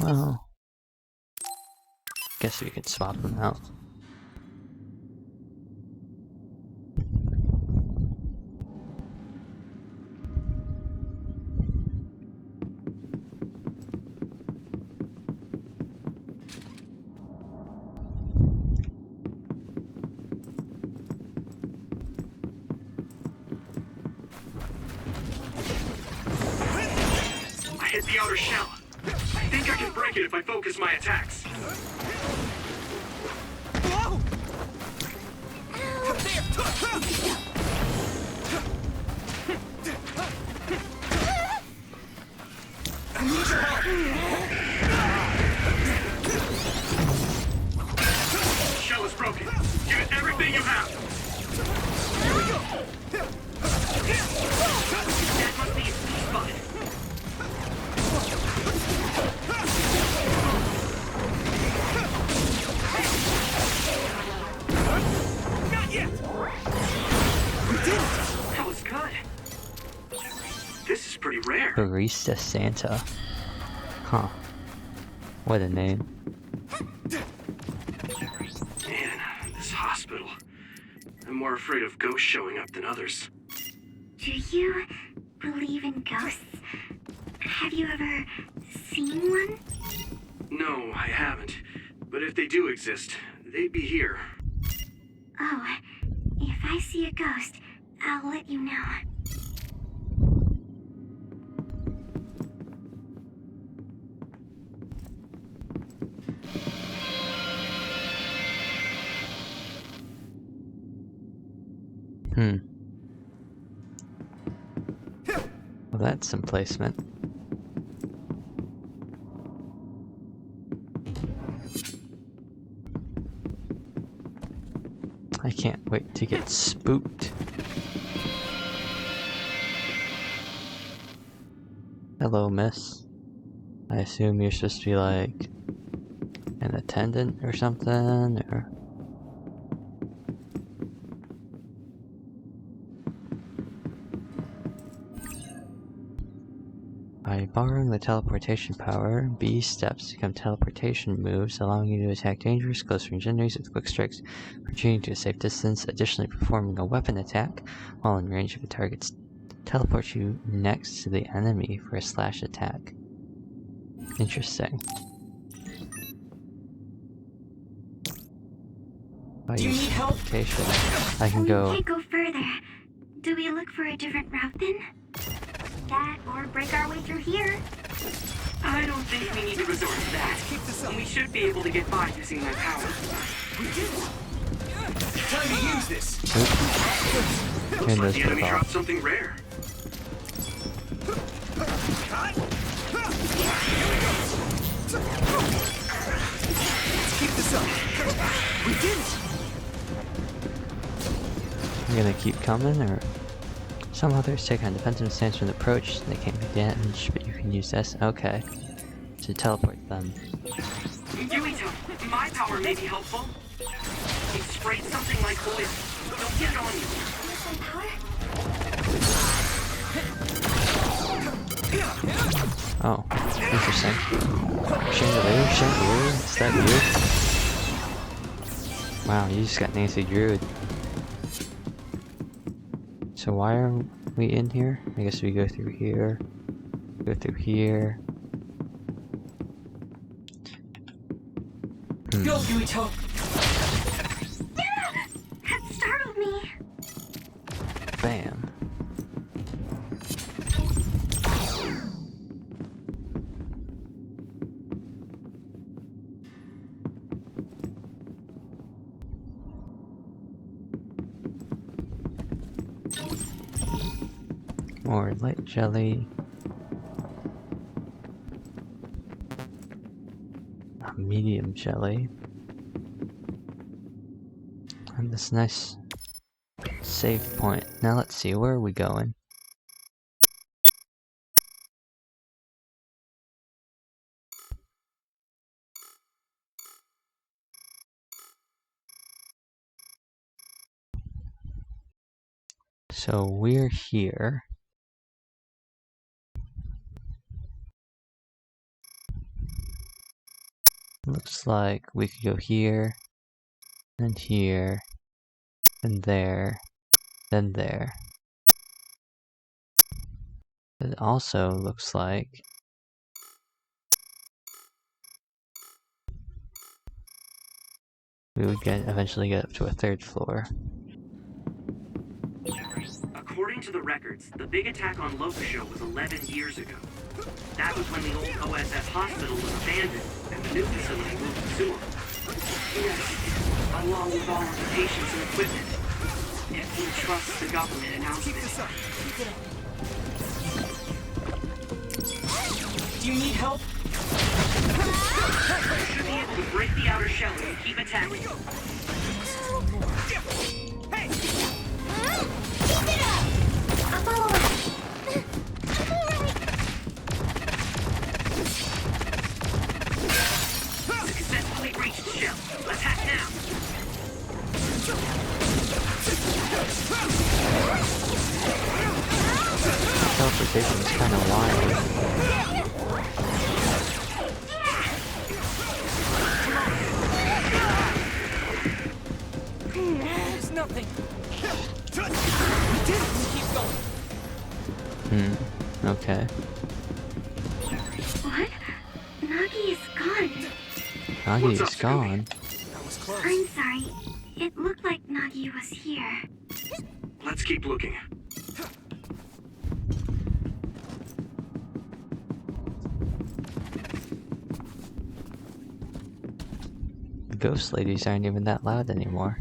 Well, guess we could swap them out. I hit the outer shell. I think I can break it if I focus my attacks. Shell is broken. Give it everything you have. Here we go. That must be a sweet spot. Not yet. We did it. That was good. This is pretty rare. Barista Santa. Huh. What a name. Man, this hospital. I'm more afraid of ghosts showing up than others. Do you believe in ghosts? Have you ever seen one? No, I haven't. But if they do exist, they'd be here. Oh, if I see a ghost, I'll let you know. Well, that's some placement. I can't wait to get spooked. Hello, miss. I assume you're supposed to be like an attendant or something, or... By borrowing the teleportation power, B steps become teleportation moves, allowing you to attack dangerous close-range enemies with quick strikes, retreating to a safe distance, additionally performing a weapon attack while in range of a target teleports you next to the enemy for a slash attack. Interesting. By using teleportation, I can go... We can't go further. Do we look for a different route then? That, or break our way through here? I don't think we need to resort to that. We should be able to get by using my power. Time to use this! Looks like the enemy dropped something rare. Let's keep this up! We did it! I'm gonna keep coming, or... Some others take on defensive stance when approached, and they can't be damaged, but you can use this, okay, to teleport them. Yuito, my power may be helpful. It sprayed something like oil. Don't get it on you. Oh, interesting. Chandelier, is that you? Wow, you just got Nancy Druid. So why are we in here? I guess we go through here. Go through here. Go, Yuito! That startled me. Bam. More light jelly. A medium jelly. And this nice save point. Now let's see, where are we going? So we're here. Looks like we could go here, and here, and there, then there. It also looks like we would eventually get up to a third floor. According to the records, the big attack on Locusho was 11 years ago. That was when the old OSF hospital was abandoned and the new facility moved to sewer. Yes, along with all of the patients and equipment. If we trust the government announcement. Keep this up. Keep it up. Do you need help? You should be able to break the outer shell and keep attacking. Hey! Keep it up! I'll follow up. Successfully reached the shell. Attack now! Teleportation is kind of wild. There's nothing. We did it. Keep going. Okay. What? Nagi is gone. Nagi is gone? That was close. I'm sorry. It looked like Nagi was here. Let's keep looking. The ghost ladies aren't even that loud anymore.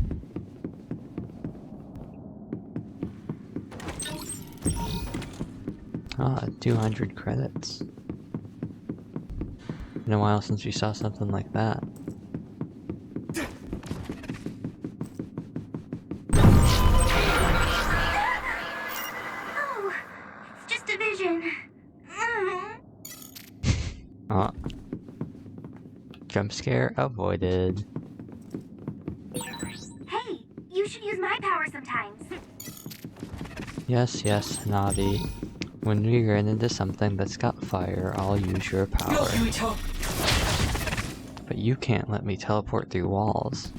Ah, 200 credits. Been a while since we saw something like that. Oh, it's just a vision. Ah. Jump scare avoided. Hey, you should use my power sometimes. Yes, yes, Navi. When we run into something that's got fire, I'll use your power. But you can't let me teleport through walls.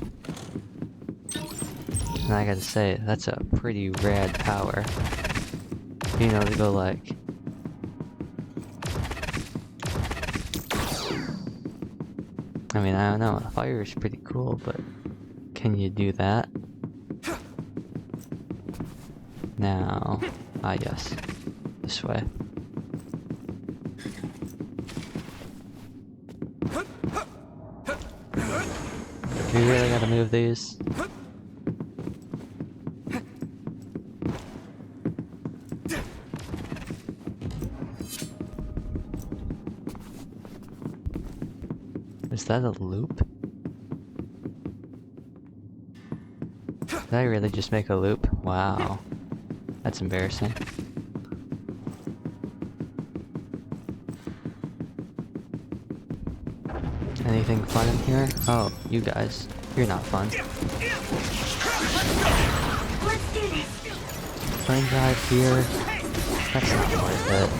And I gotta say, that's a pretty rad power. You know, to go like... I mean, I don't know, fire is pretty cool, but can you do that? Now... ah yes. This way. We really gotta move these? Is that a loop? Did I really just make a loop? Wow. That's embarrassing. Anything fun in here? Oh, you guys. You're not fun. Let's do this. Plane drive here. That's not worth it.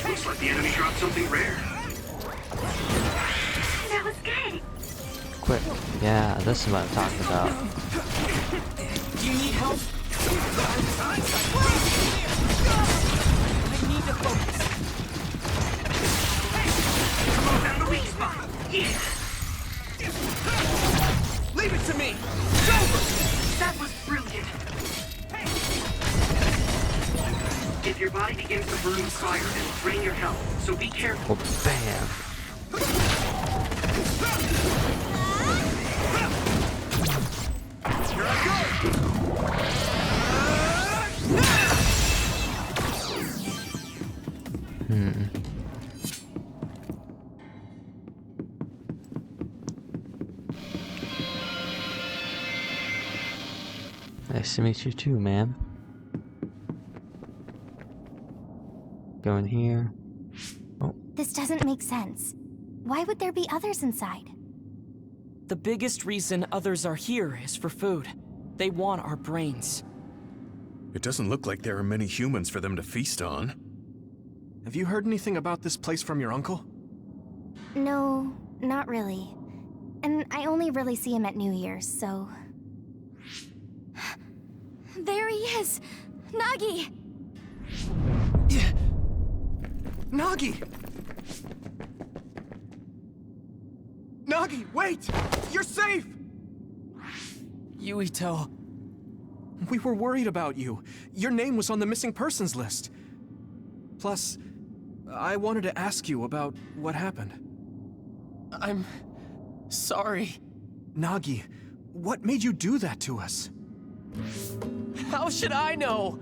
Looks like the enemy dropped something rare. That was good. Quick. Yeah, this is what I'm talking about. Do you need help? I need to focus. Found the weak spot. Yeah. Leave it to me! It's over! That was brilliant. If your body begins to burn with fire, it'll drain your health, so be careful. Oh, bam! Here I go! Nice to meet you too, ma'am. Go in here. Oh. This doesn't make sense. Why would there be others inside? The biggest reason others are here is for food. They want our brains. It doesn't look like there are many humans for them to feast on. Have you heard anything about this place from your uncle? No, not really. And I only really see him at New Year's, so... There he is! Nagi! Nagi! Nagi, wait! You're safe! Yuito. We were worried about you. Your name was on the missing persons list. Plus, I wanted to ask you about what happened. I'm... sorry. Nagi, what made you do that to us? How should I know?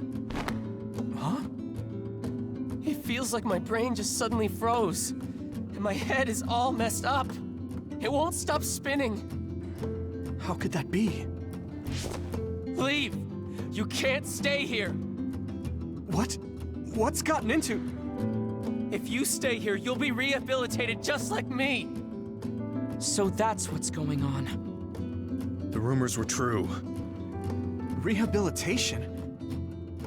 Huh? It feels like my brain just suddenly froze. And my head is all messed up. It won't stop spinning. How could that be? Leave! You can't stay here! What? What's gotten into... If you stay here, you'll be rehabilitated just like me! So that's what's going on. The rumors were true. Rehabilitation?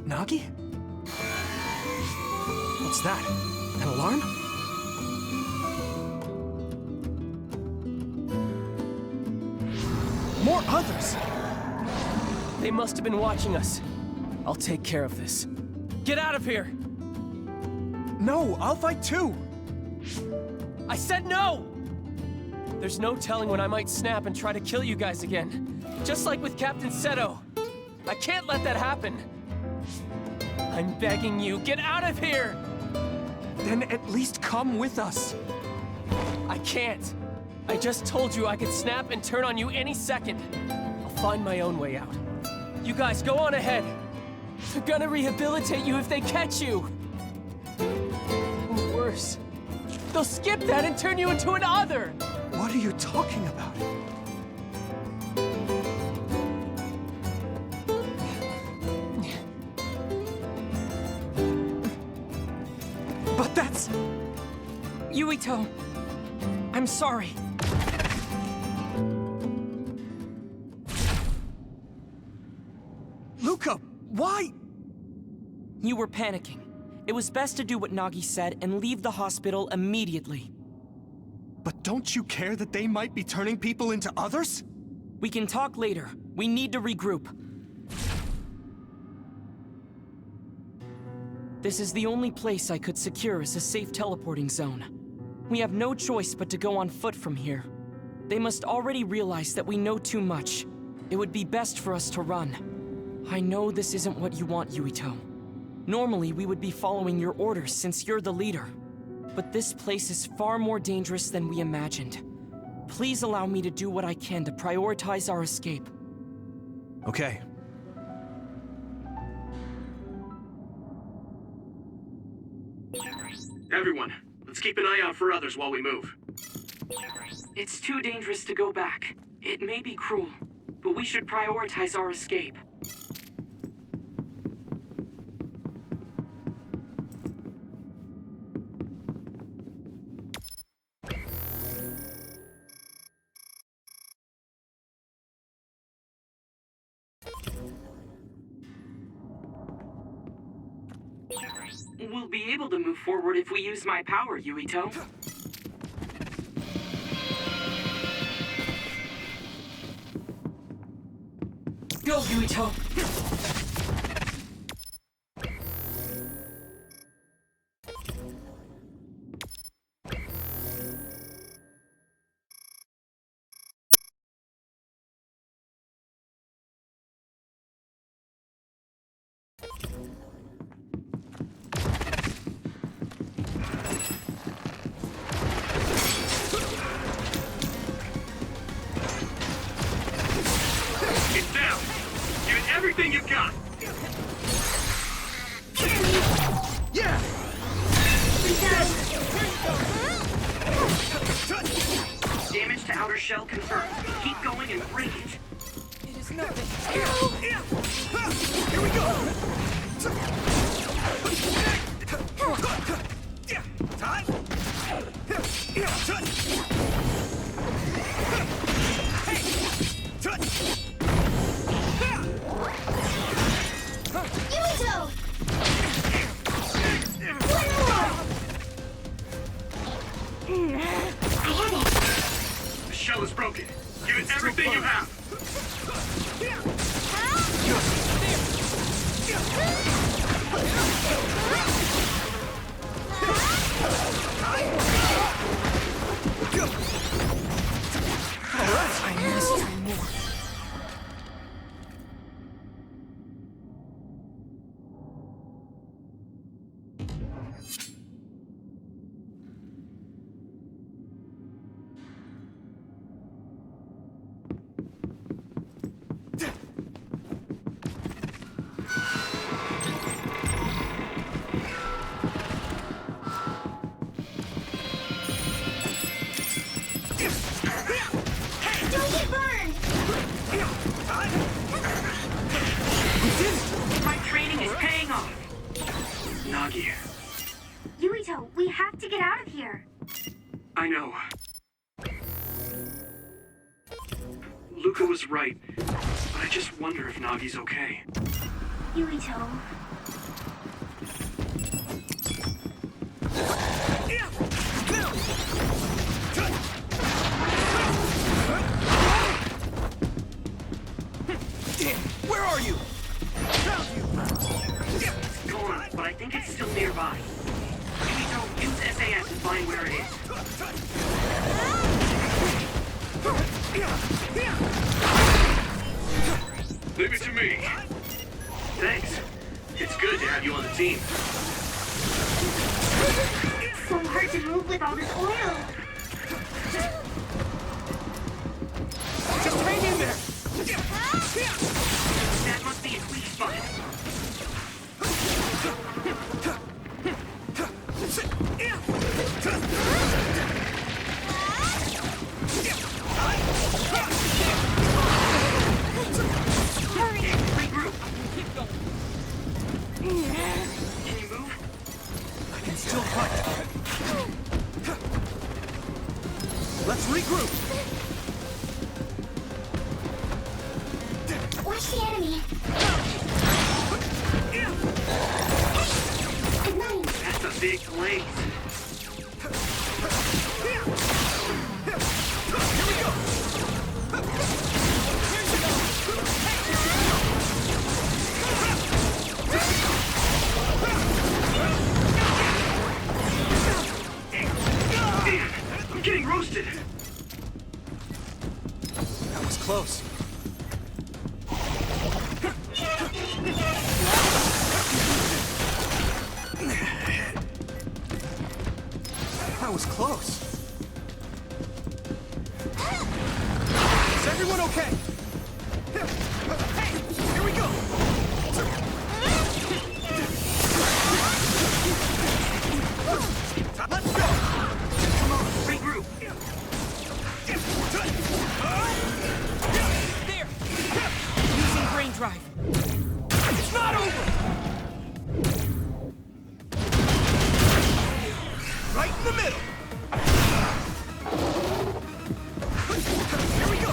Nagi? What's that? An alarm? More others! They must have been watching us. I'll take care of this. Get out of here! No, I'll fight too! I said no! There's no telling when I might snap and try to kill you guys again. Just like with Captain Seto. I can't let that happen. I'm begging you, get out of here! Then at least come with us. I can't. I just told you I could snap and turn on you any second. I'll find my own way out. You guys, go on ahead. They're gonna rehabilitate you if they catch you! Or worse, they'll skip that and turn you into an other! What are you talking about? But that's... Yuito, I'm sorry. Luca, why? You were panicking. It was best to do what Nagi said and leave the hospital immediately. But don't you care that they might be turning people into others? We can talk later. We need to regroup. This is the only place I could secure as a safe teleporting zone. We have no choice but to go on foot from here. They must already realize that we know too much. It would be best for us to run. I know this isn't what you want, Yuito. Normally, we would be following your orders since you're the leader. But this place is far more dangerous than we imagined. Please allow me to do what I can to prioritize our escape. Okay. Everyone, let's keep an eye out for others while we move. It's too dangerous to go back. It may be cruel, but we should prioritize our escape. We'll be able to move forward if we use my power, Yuito. Go, Yuito! Get down! Give it everything you've got! Yeah! Damage to outer shell confirmed. Keep going and break it. It is nothing. Here we go! Yuito! I have it! The shell is broken. Give it everything you have! Alright, I must try more. Don't get burned! My training is paying off. Nagi, Yuito, we have to get out of here. I know. Luca was right, but I just wonder if Nagi's okay. Yuito. Where are you? It's gone, but I think it's still nearby. Yuito, use SAS to find where it is. Leave it to me. Thanks. It's good to have you on the team. It's so hard to move with all this oil. Just hang in there! That must be its weak spot. regroup! Watch the enemy. Good night. That's a big blaze. Damn, I'm getting roasted. That was close. That was close. Is everyone okay? Hey, here we go. Let's go. Come on, regroup. There! Using brain drive. It's not over. Right in the middle. Here we go.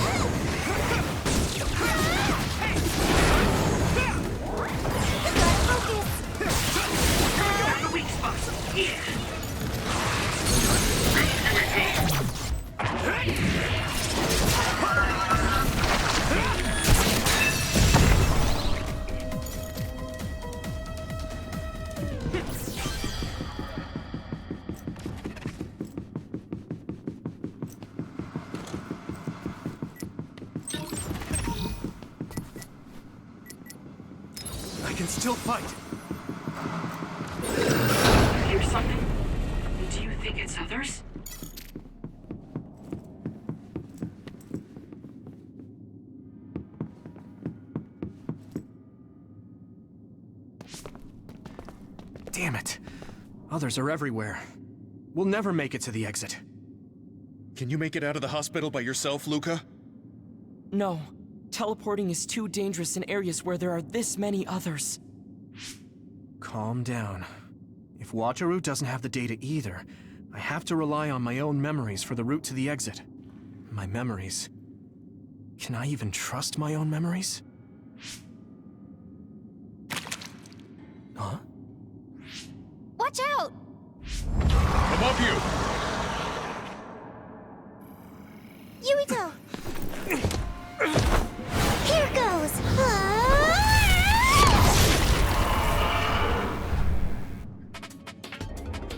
That's the weak spot. Yeah. I can still fight. Hear something? Do you think it's others? Damn it. Others are everywhere. We'll never make it to the exit. Can you make it out of the hospital by yourself, Luca? No. Teleporting is too dangerous in areas where there are this many others. Calm down. If Wataru doesn't have the data either, I have to rely on my own memories for the route to the exit. My memories. Can I even trust my own memories? Huh? Watch out! Above you! Yuito! Here goes!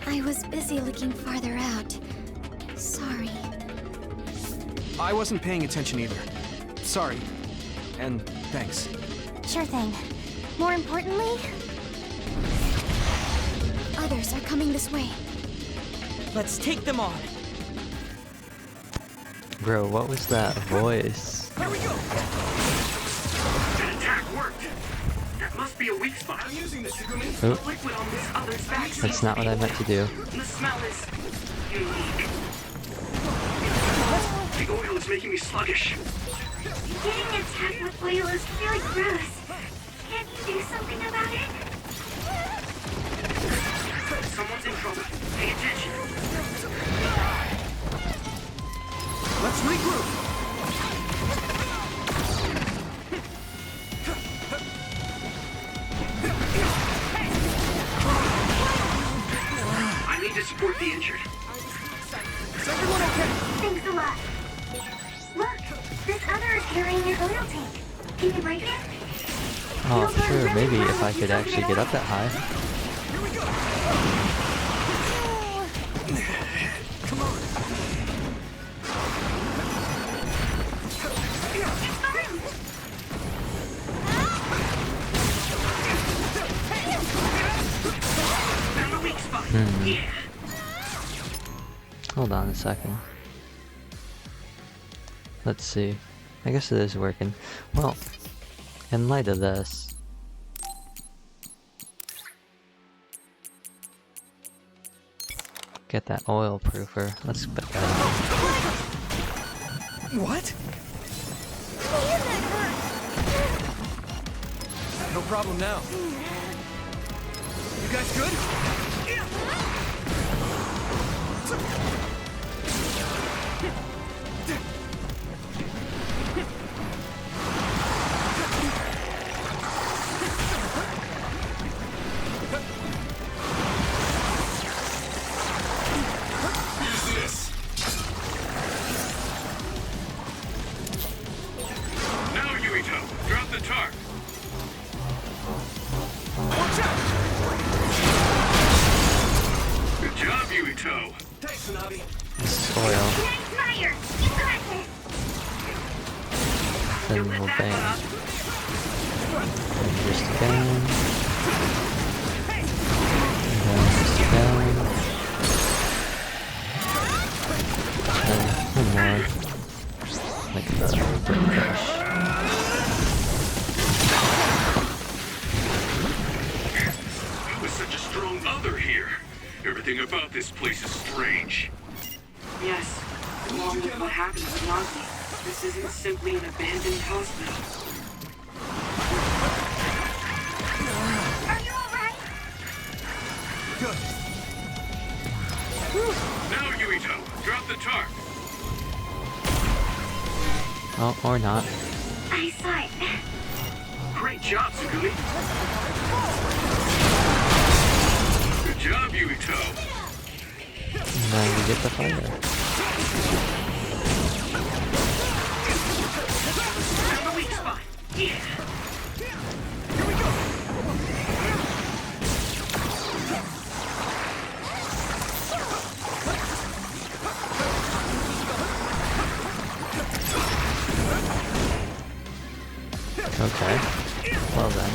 I was busy looking farther out. Sorry. I wasn't paying attention either. Sorry. And thanks. Sure thing. More importantly... Others are coming this way. Let's take them on. Bro, what was that voice? Here we go! That attack worked. That must be a weak spot. I'm using this, Shigumi. The liquid on this other's back. That's not what I meant to do. The smell is unique. The oil is making me sluggish. Getting attacked with oil is really gross. Can't you do something about it? Someone's in trouble. Pay attention. Let's regroup! I need to support the injured. Is everyone okay? Thanks a lot. Look, this other is carrying an oil tank. Can you break it? Oh, for sure. Maybe if I could actually get up that high. Here we go! Come on! Hold on a second. Let's see. I guess it is working. Well, in light of this... Get that oil proofer. Let's put that on. What? No problem now. You guys good? Good job, Yuito. Thanks, Hanabi. Soil. Nice fire! You got this! Then we'll bang. And just down. And then just down. And one more. Like the brick crush. With such a strong other here. Everything about this place is strange. Yes, along with what happened to Nazi, this isn't simply an abandoned hospital. Are you alright? Good. Now, Yuito, drop the tarp. Oh, or not. I saw it. Great job, Tsugumi. Good job, Yuito. Now we get the fire. Have a weak spot. Yeah. Here we go. Okay. Well then.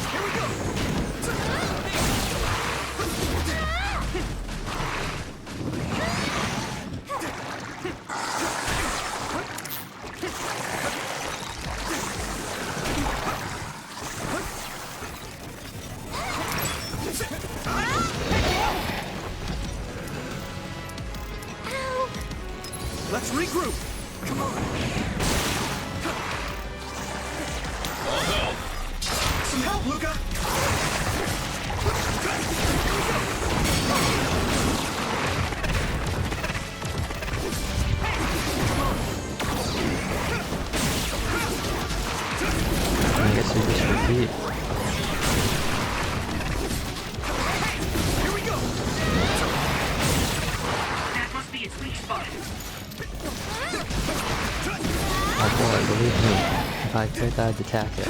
Let's regroup. Come on. All help. Some help, Luca. I guess we just repeat. Here we go. That must be its weak spot. Oh boy, believe me, if I could, I'd attack it.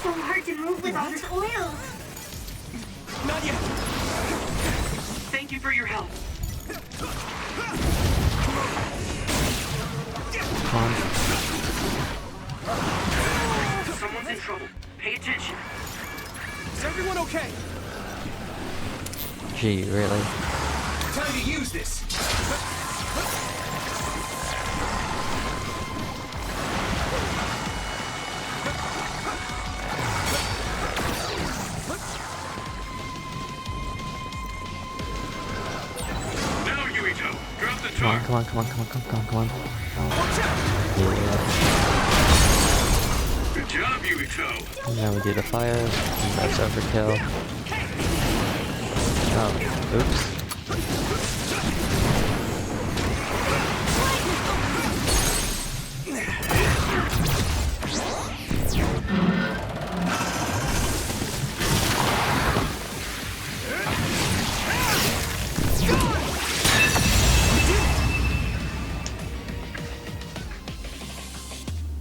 So hard to move with all this oil. Not yet. Thank you for your help. Come on. Someone's in trouble. Pay attention. Is everyone okay? Gee, really? Time to use this. Now, Yuito, drop the Come on, tarp. come on, come on, come on, come on, come on. Yeah. Good job, Yuito. And now we do the fire, and that's overkill. Oh, oops.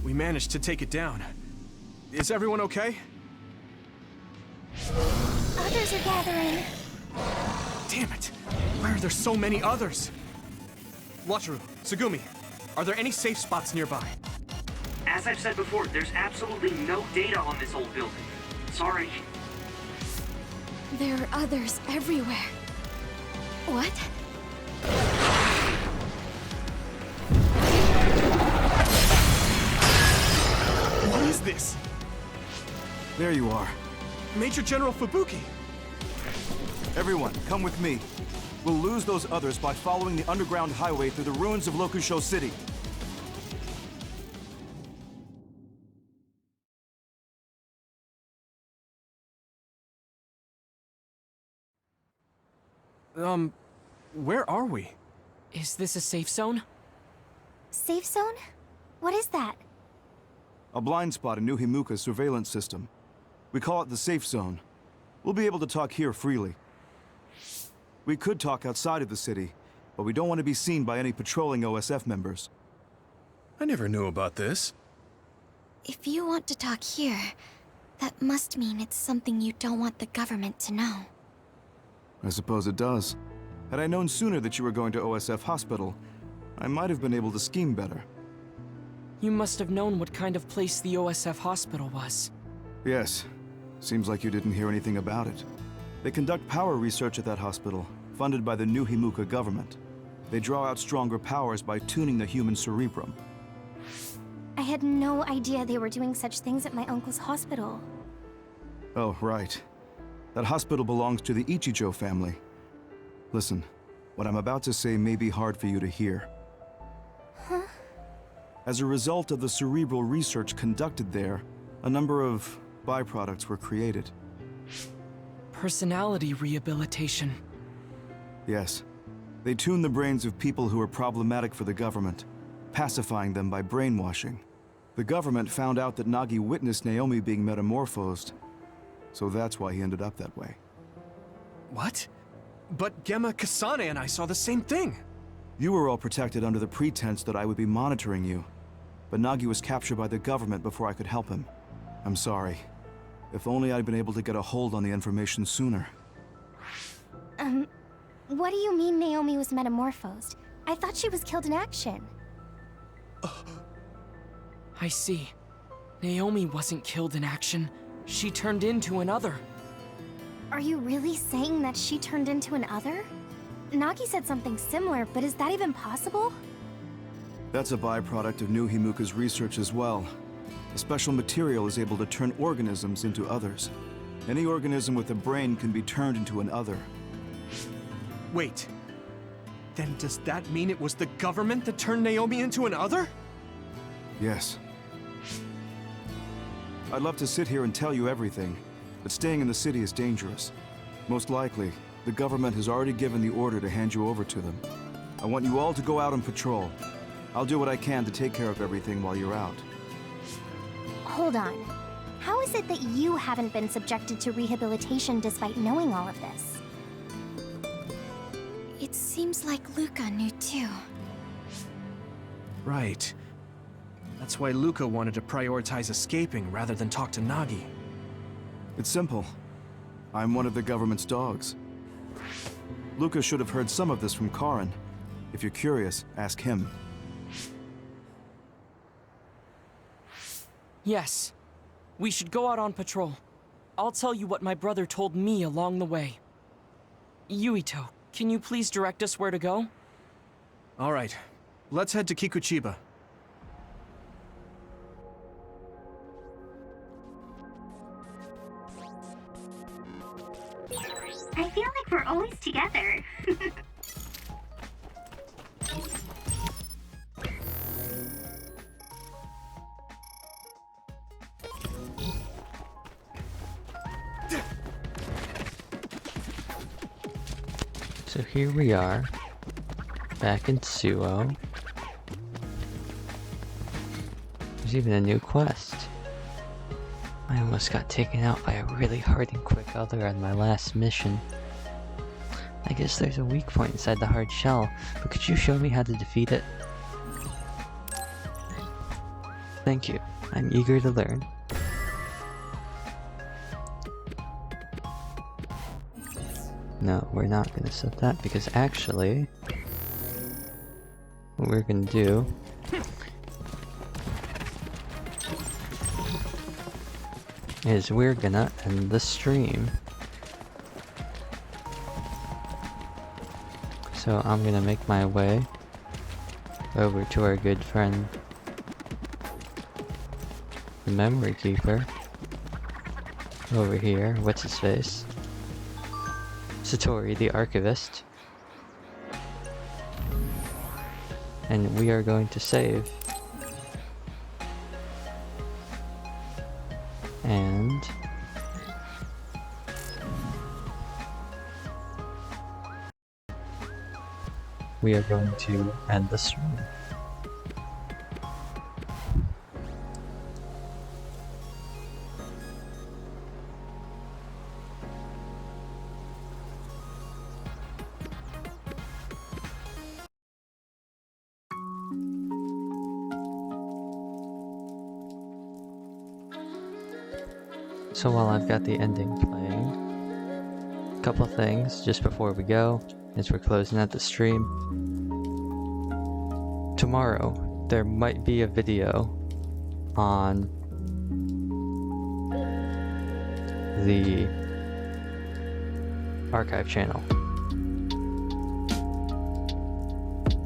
We managed to take it down. Is everyone okay? Others are gathering. Damn it! Why are there so many others? Wataru, Tsugumi, are there any safe spots nearby? As I've said before, there's absolutely no data on this old building. Sorry. There are others everywhere. What? What is this? There you are. Major General Fubuki! Everyone, come with me. We'll lose those others by following the underground highway through the ruins of Lokusho City. Where are we? Is this a safe zone? Safe zone? What is that? A blind spot in New Himuka's surveillance system. We call it the safe zone. We'll be able to talk here freely. We could talk outside of the city, but we don't want to be seen by any patrolling OSF members. I never knew about this. If you want to talk here, that must mean it's something you don't want the government to know. I suppose it does. Had I known sooner that you were going to OSF Hospital, I might have been able to scheme better. You must have known what kind of place the OSF hospital was. Yes. Seems like you didn't hear anything about it. They conduct power research at that hospital, funded by the New Himuka government. They draw out stronger powers by tuning the human cerebrum. I had no idea they were doing such things at my uncle's hospital. Oh, right. That hospital belongs to the Ichijo family. Listen, what I'm about to say may be hard for you to hear. Huh? As a result of the cerebral research conducted there, a number of byproducts were created. Personality rehabilitation. Yes. They tune the brains of people who are problematic for the government, pacifying them by brainwashing. The government found out that Nagi witnessed Naomi being metamorphosed, so that's why he ended up that way. What? But Gemma, Kasane, and I saw the same thing! You were all protected under the pretense that I would be monitoring you, but Nagi was captured by the government before I could help him. I'm sorry. If only I'd been able to get a hold on the information sooner. What do you mean Naomi was metamorphosed? I thought she was killed in action. I see. Naomi wasn't killed in action. She turned into another. Are you really saying that she turned into an other? Nagi said something similar, but is that even possible? That's a byproduct of New Himuka's research as well. A special material is able to turn organisms into others. Any organism with a brain can be turned into an other. Wait. Then does that mean it was the government that turned Naomi into an other? Yes. I'd love to sit here and tell you everything, but staying in the city is dangerous. Most likely, the government has already given the order to hand you over to them. I want you all to go out on patrol. I'll do what I can to take care of everything while you're out. Hold on. How is it that you haven't been subjected to rehabilitation despite knowing all of this? It seems like Luca knew too. Right. That's why Luca wanted to prioritize escaping rather than talk to Nagi. It's simple. I'm one of the government's dogs. Luca should have heard some of this from Karin. If you're curious, ask him. Yes. We should go out on patrol. I'll tell you what my brother told me along the way. Yuito, can you please direct us where to go? All right. Let's head to Kikuchiba. I feel like we're always together. So here we are, back in Suo. There's even a new quest. I almost got taken out by a really hard and quick other on my last mission. I guess there's a weak point inside the hard shell, but could you show me how to defeat it? Thank you. I'm eager to learn. No, we're not gonna set that because actually, what we're gonna do is we're gonna end the stream. So I'm gonna make my way over to our good friend, the Memory Keeper, over here. What's his face? Satori, the Archivist. And we are going to save. And we are going to end the stream. So while I've got the ending playing, a couple things just before we go, as we're closing out the stream. Tomorrow, there might be a video on the archive channel.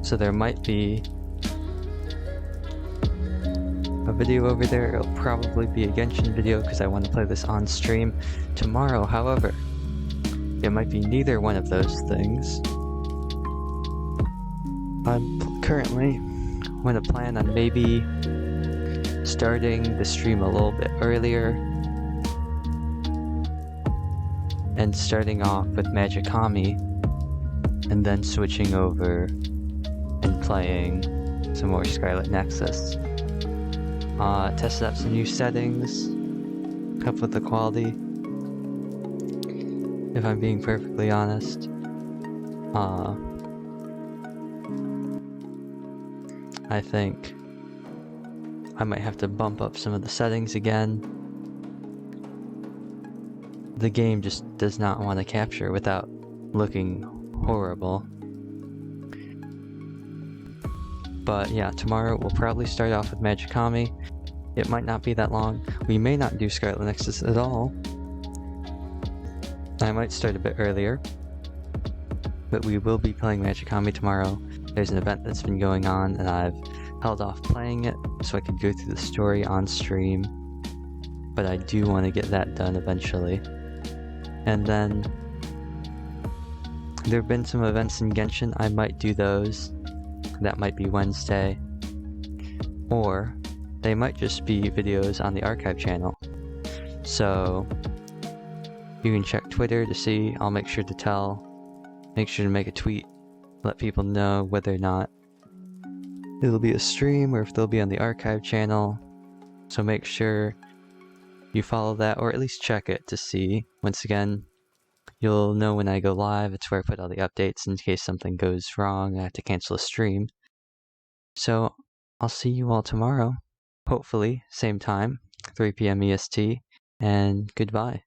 So there might be a video over there. It'll probably be a Genshin video because I want to play this on stream. Tomorrow, however, it might be neither one of those things. I'm currently going to plan on maybe starting the stream a little bit earlier and starting off with Magikami and then switching over and playing some more Scarlet Nexus. Tested out some new settings, help with the quality, if I'm being perfectly honest. I think I might have to bump up some of the settings again. The game just does not want to capture without looking horrible. But yeah, tomorrow we'll probably start off with Magikami. It might not be that long. We may not do Scarlet Nexus at all. I might start a bit earlier. But we will be playing Magikami tomorrow. There's an event that's been going on and I've held off playing it so I could go through the story on stream. But I do want to get that done eventually. And then there have been some events in Genshin. I might do those. That might be Wednesday. Or they might just be videos on the archive channel. So you can check Twitter to see. I'll make sure to make a tweet, let people know whether or not it'll be a stream or if they'll be on the archive channel. So make sure you follow that, or at least check it to see. Once again, you'll know when I go live. It's where I put all the updates in case something goes wrong and I have to cancel a stream. So I'll see you all tomorrow. Hopefully, same time, 3 p.m. EST, and goodbye.